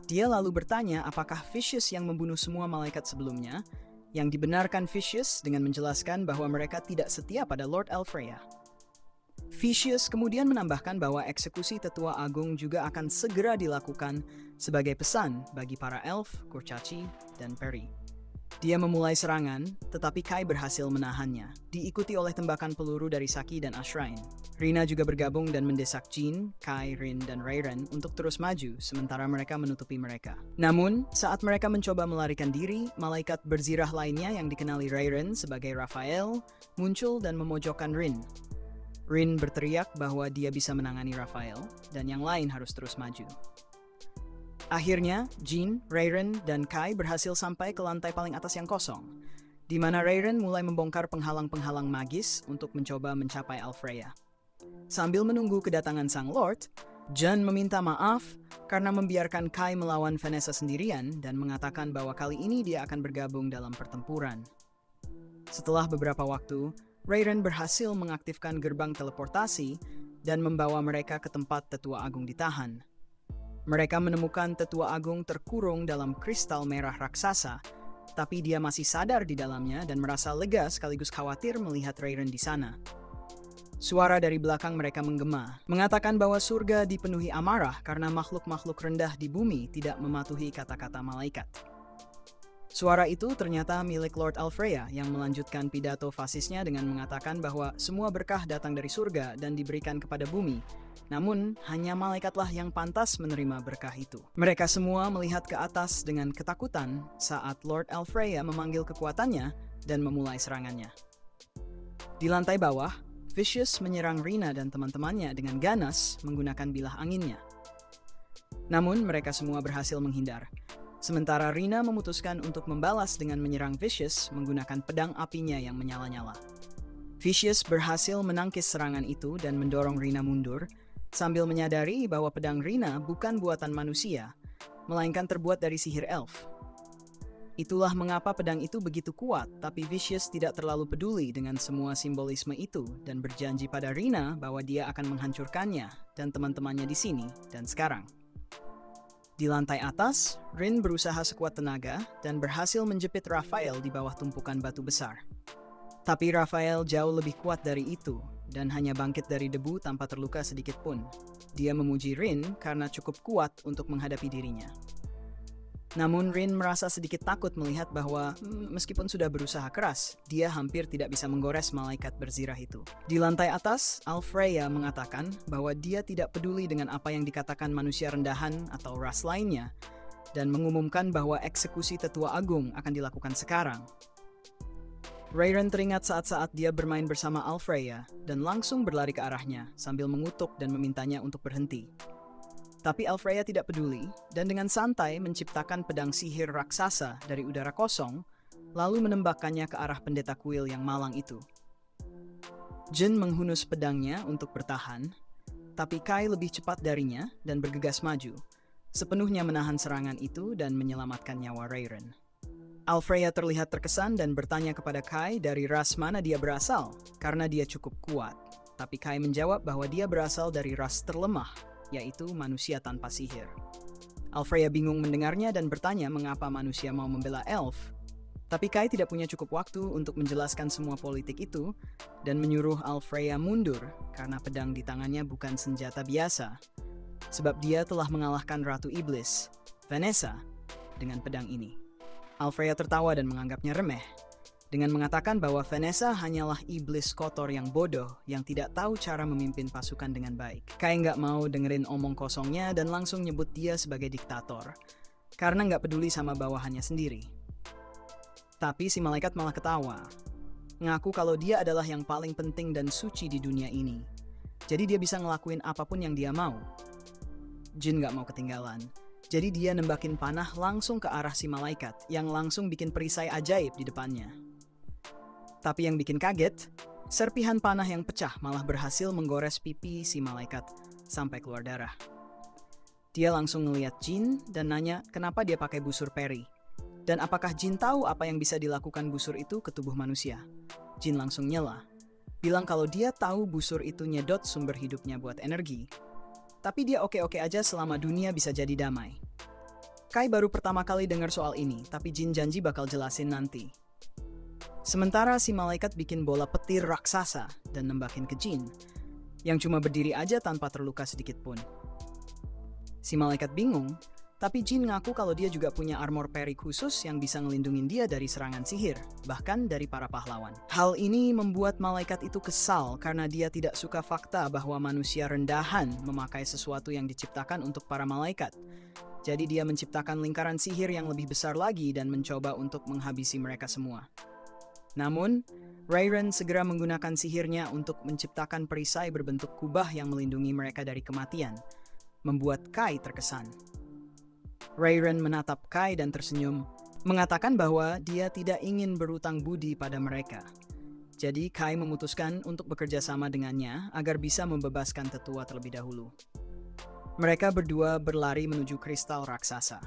Dia lalu bertanya apakah Vicious yang membunuh semua malaikat sebelumnya, yang dibenarkan Vicious dengan menjelaskan bahwa mereka tidak setia pada Lord Alfreya. Vicious kemudian menambahkan bahwa eksekusi tetua agung juga akan segera dilakukan sebagai pesan bagi para elf, kurcaci, dan peri. Dia memulai serangan, tetapi Kai berhasil menahannya, diikuti oleh tembakan peluru dari Saki dan Ashrain. Rina juga bergabung dan mendesak Jin, Kai, Rin, dan Rayren untuk terus maju, sementara mereka menutupi mereka. Namun, saat mereka mencoba melarikan diri, malaikat berzirah lainnya yang dikenali Rayren sebagai Raphael muncul dan memojokkan Rin. Rin berteriak bahwa dia bisa menangani Raphael, dan yang lain harus terus maju. Akhirnya, Jean, Rayren, dan Kai berhasil sampai ke lantai paling atas yang kosong, di mana Rayren mulai membongkar penghalang-penghalang magis untuk mencoba mencapai Alfreya. Sambil menunggu kedatangan Sang Lord, John meminta maaf karena membiarkan Kai melawan Vanessa sendirian dan mengatakan bahwa kali ini dia akan bergabung dalam pertempuran. Setelah beberapa waktu, Rayren berhasil mengaktifkan gerbang teleportasi dan membawa mereka ke tempat Tetua Agung ditahan. Mereka menemukan Tetua Agung terkurung dalam kristal merah raksasa, tapi dia masih sadar di dalamnya dan merasa lega sekaligus khawatir melihat Rayren di sana. Suara dari belakang mereka menggema, mengatakan bahwa surga dipenuhi amarah karena makhluk-makhluk rendah di bumi tidak mematuhi kata-kata malaikat. Suara itu ternyata milik Lord Alfreya yang melanjutkan pidato fasisnya dengan mengatakan bahwa semua berkah datang dari surga dan diberikan kepada bumi, namun hanya malaikatlah yang pantas menerima berkah itu. Mereka semua melihat ke atas dengan ketakutan saat Lord Alfreya memanggil kekuatannya dan memulai serangannya. Di lantai bawah, Vicious menyerang Rina dan teman-temannya dengan ganas menggunakan bilah anginnya. Namun mereka semua berhasil menghindar. Sementara Rina memutuskan untuk membalas dengan menyerang Vicious menggunakan pedang apinya yang menyala-nyala. Vicious berhasil menangkis serangan itu dan mendorong Rina mundur, sambil menyadari bahwa pedang Rina bukan buatan manusia, melainkan terbuat dari sihir elf. Itulah mengapa pedang itu begitu kuat, tapi Vicious tidak terlalu peduli dengan semua simbolisme itu dan berjanji pada Rina bahwa dia akan menghancurkannya dan teman-temannya di sini dan sekarang. Di lantai atas, Rin berusaha sekuat tenaga dan berhasil menjepit Raphael di bawah tumpukan batu besar. Tapi Raphael jauh lebih kuat dari itu dan hanya bangkit dari debu tanpa terluka sedikit pun. Dia memuji Rin karena cukup kuat untuk menghadapi dirinya. Namun Rin merasa sedikit takut melihat bahwa meskipun sudah berusaha keras, dia hampir tidak bisa menggores malaikat berzirah itu. Di lantai atas, Alfreya mengatakan bahwa dia tidak peduli dengan apa yang dikatakan manusia rendahan atau ras lainnya, dan mengumumkan bahwa eksekusi Tetua Agung akan dilakukan sekarang. Rayren teringat saat-saat dia bermain bersama Alfreya dan langsung berlari ke arahnya sambil mengutuk dan memintanya untuk berhenti. Tapi Alfreya tidak peduli dan dengan santai menciptakan pedang sihir raksasa dari udara kosong, lalu menembakkannya ke arah pendeta kuil yang malang itu. Jin menghunus pedangnya untuk bertahan, tapi Kai lebih cepat darinya dan bergegas maju, sepenuhnya menahan serangan itu dan menyelamatkan nyawa Rayren. Alfreya terlihat terkesan dan bertanya kepada Kai dari ras mana dia berasal, karena dia cukup kuat. Tapi Kai menjawab bahwa dia berasal dari ras terlemah, yaitu manusia tanpa sihir. Alfreya bingung mendengarnya dan bertanya mengapa manusia mau membela elf. Tapi Kai tidak punya cukup waktu untuk menjelaskan semua politik itu dan menyuruh Alfreya mundur karena pedang di tangannya bukan senjata biasa. Sebab dia telah mengalahkan Ratu Iblis, Vanessa, dengan pedang ini. Alfreya tertawa dan menganggapnya remeh, dengan mengatakan bahwa Vanessa hanyalah iblis kotor yang bodoh yang tidak tahu cara memimpin pasukan dengan baik. Kai nggak mau dengerin omong kosongnya dan langsung nyebut dia sebagai diktator, karena nggak peduli sama bawahannya sendiri. Tapi si malaikat malah ketawa, ngaku kalau dia adalah yang paling penting dan suci di dunia ini. Jadi dia bisa ngelakuin apapun yang dia mau. Jin nggak mau ketinggalan. Jadi dia nembakin panah langsung ke arah si malaikat yang langsung bikin perisai ajaib di depannya. Tapi yang bikin kaget, serpihan panah yang pecah malah berhasil menggores pipi si malaikat sampai keluar darah. Dia langsung ngeliat Jin dan nanya kenapa dia pakai busur peri. Dan apakah Jin tahu apa yang bisa dilakukan busur itu ke tubuh manusia? Jin langsung nyela, bilang kalau dia tahu busur itu nyedot sumber hidupnya buat energi. Tapi dia oke-oke aja selama dunia bisa jadi damai. Kai baru pertama kali dengar soal ini, tapi Jin janji bakal jelasin nanti. Sementara si malaikat bikin bola petir raksasa dan nembakin ke Jin, yang cuma berdiri aja tanpa terluka sedikit pun. Si malaikat bingung, tapi Jin ngaku kalau dia juga punya armor peri khusus yang bisa ngelindungin dia dari serangan sihir, bahkan dari para pahlawan. Hal ini membuat malaikat itu kesal karena dia tidak suka fakta bahwa manusia rendahan memakai sesuatu yang diciptakan untuk para malaikat. Jadi dia menciptakan lingkaran sihir yang lebih besar lagi dan mencoba untuk menghabisi mereka semua. Namun, Rayren segera menggunakan sihirnya untuk menciptakan perisai berbentuk kubah yang melindungi mereka dari kematian, membuat Kai terkesan. Rayren menatap Kai dan tersenyum, mengatakan bahwa dia tidak ingin berutang budi pada mereka. Jadi Kai memutuskan untuk bekerja sama dengannya agar bisa membebaskan tetua terlebih dahulu. Mereka berdua berlari menuju kristal raksasa.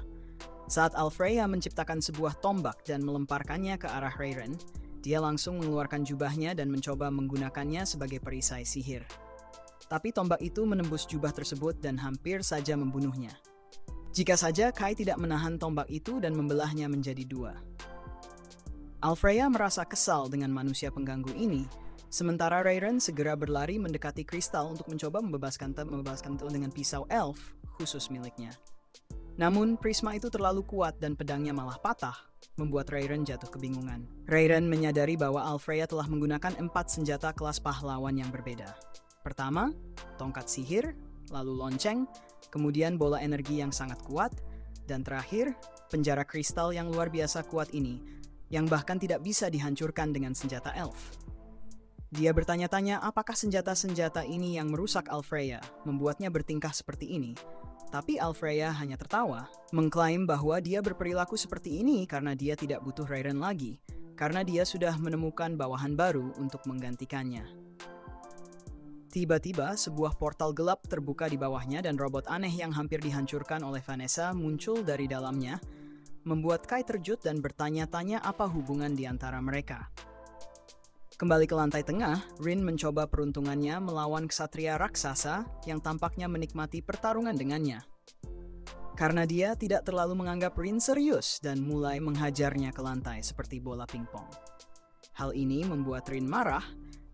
Saat Alfreya menciptakan sebuah tombak dan melemparkannya ke arah Rayren, dia langsung mengeluarkan jubahnya dan mencoba menggunakannya sebagai perisai sihir. Tapi tombak itu menembus jubah tersebut dan hampir saja membunuhnya. Jika saja Kai tidak menahan tombak itu dan membelahnya menjadi dua. Alfreya merasa kesal dengan manusia pengganggu ini, sementara Rayren segera berlari mendekati kristal untuk mencoba membebaskan dengan pisau elf khusus miliknya. Namun, prisma itu terlalu kuat dan pedangnya malah patah, membuat Rayren jatuh kebingungan. Rayren menyadari bahwa Alfreya telah menggunakan 4 senjata kelas pahlawan yang berbeda. Pertama, tongkat sihir, lalu lonceng, kemudian bola energi yang sangat kuat, dan terakhir, penjara kristal yang luar biasa kuat ini, yang bahkan tidak bisa dihancurkan dengan senjata elf. Dia bertanya-tanya apakah senjata-senjata ini yang merusak Alfreya, membuatnya bertingkah seperti ini. Tapi Alfreya hanya tertawa, mengklaim bahwa dia berperilaku seperti ini karena dia tidak butuh Rayren lagi, karena dia sudah menemukan bawahan baru untuk menggantikannya. Tiba-tiba, sebuah portal gelap terbuka di bawahnya dan robot aneh yang hampir dihancurkan oleh Vanessa muncul dari dalamnya, membuat Kai terkejut dan bertanya-tanya apa hubungan di antara mereka. Kembali ke lantai tengah, Rin mencoba peruntungannya melawan ksatria raksasa yang tampaknya menikmati pertarungan dengannya. Karena dia tidak terlalu menganggap Rin serius dan mulai menghajarnya ke lantai seperti bola pingpong. Hal ini membuat Rin marah,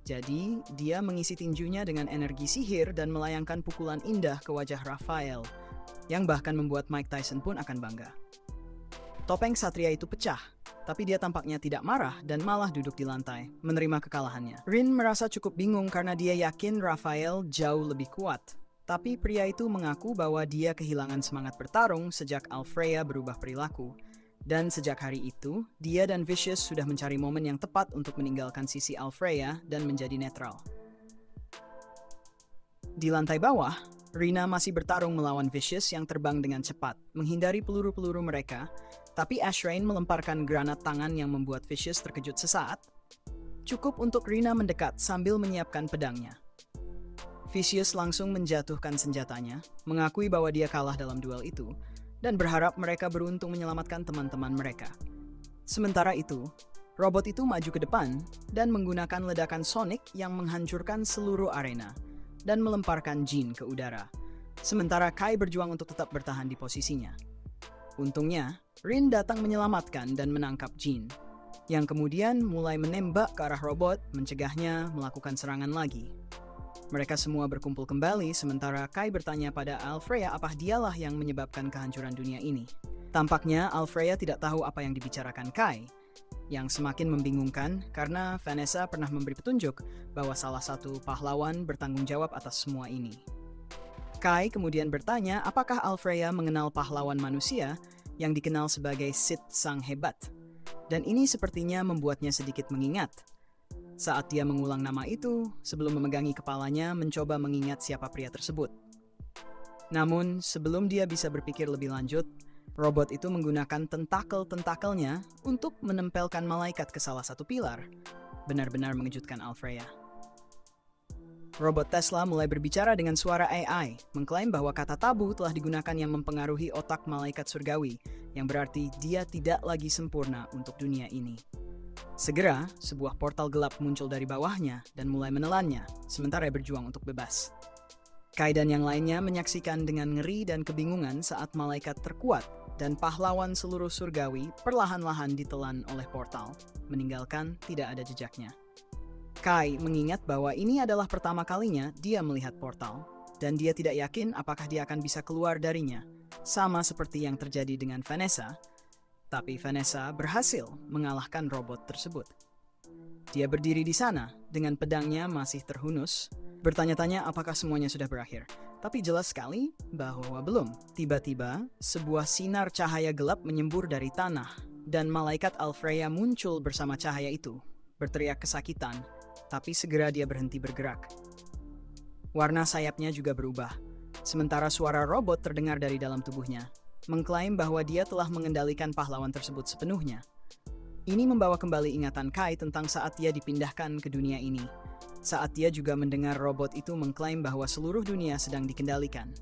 jadi dia mengisi tinjunya dengan energi sihir dan melayangkan pukulan indah ke wajah Raphael, yang bahkan membuat Mike Tyson pun akan bangga. Topeng Satria itu pecah, tapi dia tampaknya tidak marah dan malah duduk di lantai, menerima kekalahannya. Rin merasa cukup bingung karena dia yakin Raphael jauh lebih kuat. Tapi pria itu mengaku bahwa dia kehilangan semangat bertarung sejak Alfreya berubah perilaku. Dan sejak hari itu, dia dan Vicious sudah mencari momen yang tepat untuk meninggalkan sisi Alfreya dan menjadi netral. Di lantai bawah, Rina masih bertarung melawan Vicious yang terbang dengan cepat, menghindari peluru-peluru mereka, tapi Ashrain melemparkan granat tangan yang membuat Vicious terkejut sesaat. Cukup untuk Rina mendekat sambil menyiapkan pedangnya. Vicious langsung menjatuhkan senjatanya, mengakui bahwa dia kalah dalam duel itu, dan berharap mereka beruntung menyelamatkan teman-teman mereka. Sementara itu, robot itu maju ke depan dan menggunakan ledakan sonik yang menghancurkan seluruh arena dan melemparkan Jin ke udara. Sementara Kai berjuang untuk tetap bertahan di posisinya. Untungnya, Rin datang menyelamatkan dan menangkap Jin, yang kemudian mulai menembak ke arah robot, mencegahnya melakukan serangan lagi. Mereka semua berkumpul kembali, sementara Kai bertanya pada Alfreya apakah dialah yang menyebabkan kehancuran dunia ini. Tampaknya Alfreya tidak tahu apa yang dibicarakan Kai, yang semakin membingungkan karena Vanessa pernah memberi petunjuk bahwa salah satu pahlawan bertanggung jawab atas semua ini. Kai kemudian bertanya apakah Alfreya mengenal pahlawan manusia yang dikenal sebagai Sith Sang Hebat, dan ini sepertinya membuatnya sedikit mengingat. Saat dia mengulang nama itu, sebelum memegangi kepalanya mencoba mengingat siapa pria tersebut. Namun, sebelum dia bisa berpikir lebih lanjut, robot itu menggunakan tentakel-tentakelnya untuk menempelkan malaikat ke salah satu pilar. Benar-benar mengejutkan Alfreya. Robot Tesla mulai berbicara dengan suara AI, mengklaim bahwa kata tabu telah digunakan yang mempengaruhi otak malaikat surgawi, yang berarti dia tidak lagi sempurna untuk dunia ini. Segera, sebuah portal gelap muncul dari bawahnya dan mulai menelannya, sementara berjuang untuk bebas. Kai dan yang lainnya menyaksikan dengan ngeri dan kebingungan saat malaikat terkuat dan pahlawan seluruh surgawi perlahan-lahan ditelan oleh portal, meninggalkan tidak ada jejaknya. Kai mengingat bahwa ini adalah pertama kalinya dia melihat portal, dan dia tidak yakin apakah dia akan bisa keluar darinya, sama seperti yang terjadi dengan Vanessa, tapi Vanessa berhasil mengalahkan robot tersebut. Dia berdiri di sana dengan pedangnya masih terhunus, bertanya-tanya apakah semuanya sudah berakhir, tapi jelas sekali bahwa belum. Tiba-tiba, sebuah sinar cahaya gelap menyembur dari tanah, dan malaikat Alfreya muncul bersama cahaya itu, berteriak kesakitan, tapi segera dia berhenti bergerak. Warna sayapnya juga berubah, sementara suara robot terdengar dari dalam tubuhnya. mengklaim bahwa dia telah mengendalikan pahlawan tersebut sepenuhnya. Ini membawa kembali ingatan Kai tentang saat dia dipindahkan ke dunia ini. Saat dia juga mendengar robot itu mengklaim bahwa seluruh dunia sedang dikendalikan.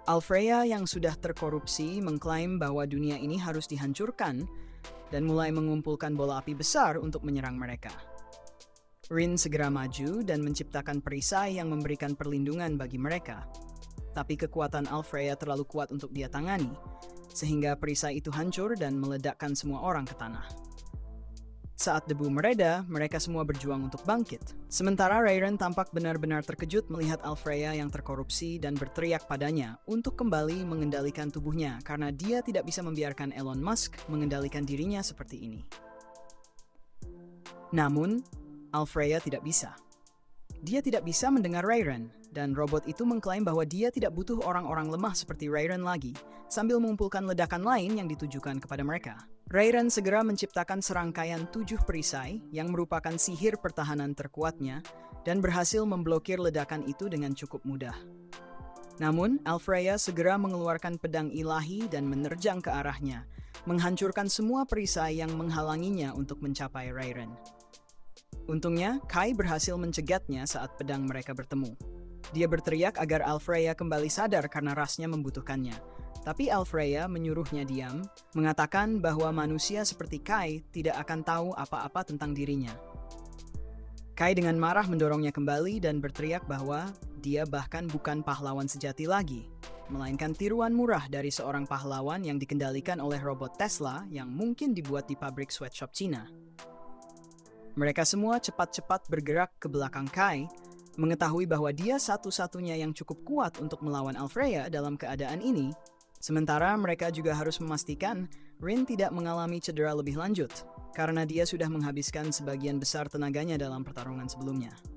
Alfreya yang sudah terkorupsi mengklaim bahwa dunia ini harus dihancurkan dan mulai mengumpulkan bola api besar untuk menyerang mereka. Rin segera maju dan menciptakan perisai yang memberikan perlindungan bagi mereka. Tapi kekuatan Alfreya terlalu kuat untuk dia tangani, sehingga perisai itu hancur dan meledakkan semua orang ke tanah. Saat debu mereda, mereka semua berjuang untuk bangkit. Sementara Rayron tampak benar-benar terkejut melihat Alfreya yang terkorupsi dan berteriak padanya untuk kembali mengendalikan tubuhnya karena dia tidak bisa membiarkan Elon Musk mengendalikan dirinya seperti ini. Namun, Alfreya tidak bisa. Dia tidak bisa mendengar Rayron, dan robot itu mengklaim bahwa dia tidak butuh orang-orang lemah seperti Rayron lagi, sambil mengumpulkan ledakan lain yang ditujukan kepada mereka. Rayron segera menciptakan serangkaian 7 perisai yang merupakan sihir pertahanan terkuatnya dan berhasil memblokir ledakan itu dengan cukup mudah. Namun, Alfreya segera mengeluarkan pedang ilahi dan menerjang ke arahnya, menghancurkan semua perisai yang menghalanginya untuk mencapai Rayron. Untungnya, Kai berhasil mencegatnya saat pedang mereka bertemu. Dia berteriak agar Alfreya kembali sadar karena rasnya membutuhkannya. Tapi Alfreya menyuruhnya diam, mengatakan bahwa manusia seperti Kai tidak akan tahu apa-apa tentang dirinya. Kai dengan marah mendorongnya kembali dan berteriak bahwa dia bahkan bukan pahlawan sejati lagi, melainkan tiruan murah dari seorang pahlawan yang dikendalikan oleh robot Tesla yang mungkin dibuat di pabrik sweatshop Cina. Mereka semua cepat-cepat bergerak ke belakang Kai, mengetahui bahwa dia satu-satunya yang cukup kuat untuk melawan Alfreya dalam keadaan ini. Sementara mereka juga harus memastikan Rin tidak mengalami cedera lebih lanjut, karena dia sudah menghabiskan sebagian besar tenaganya dalam pertarungan sebelumnya.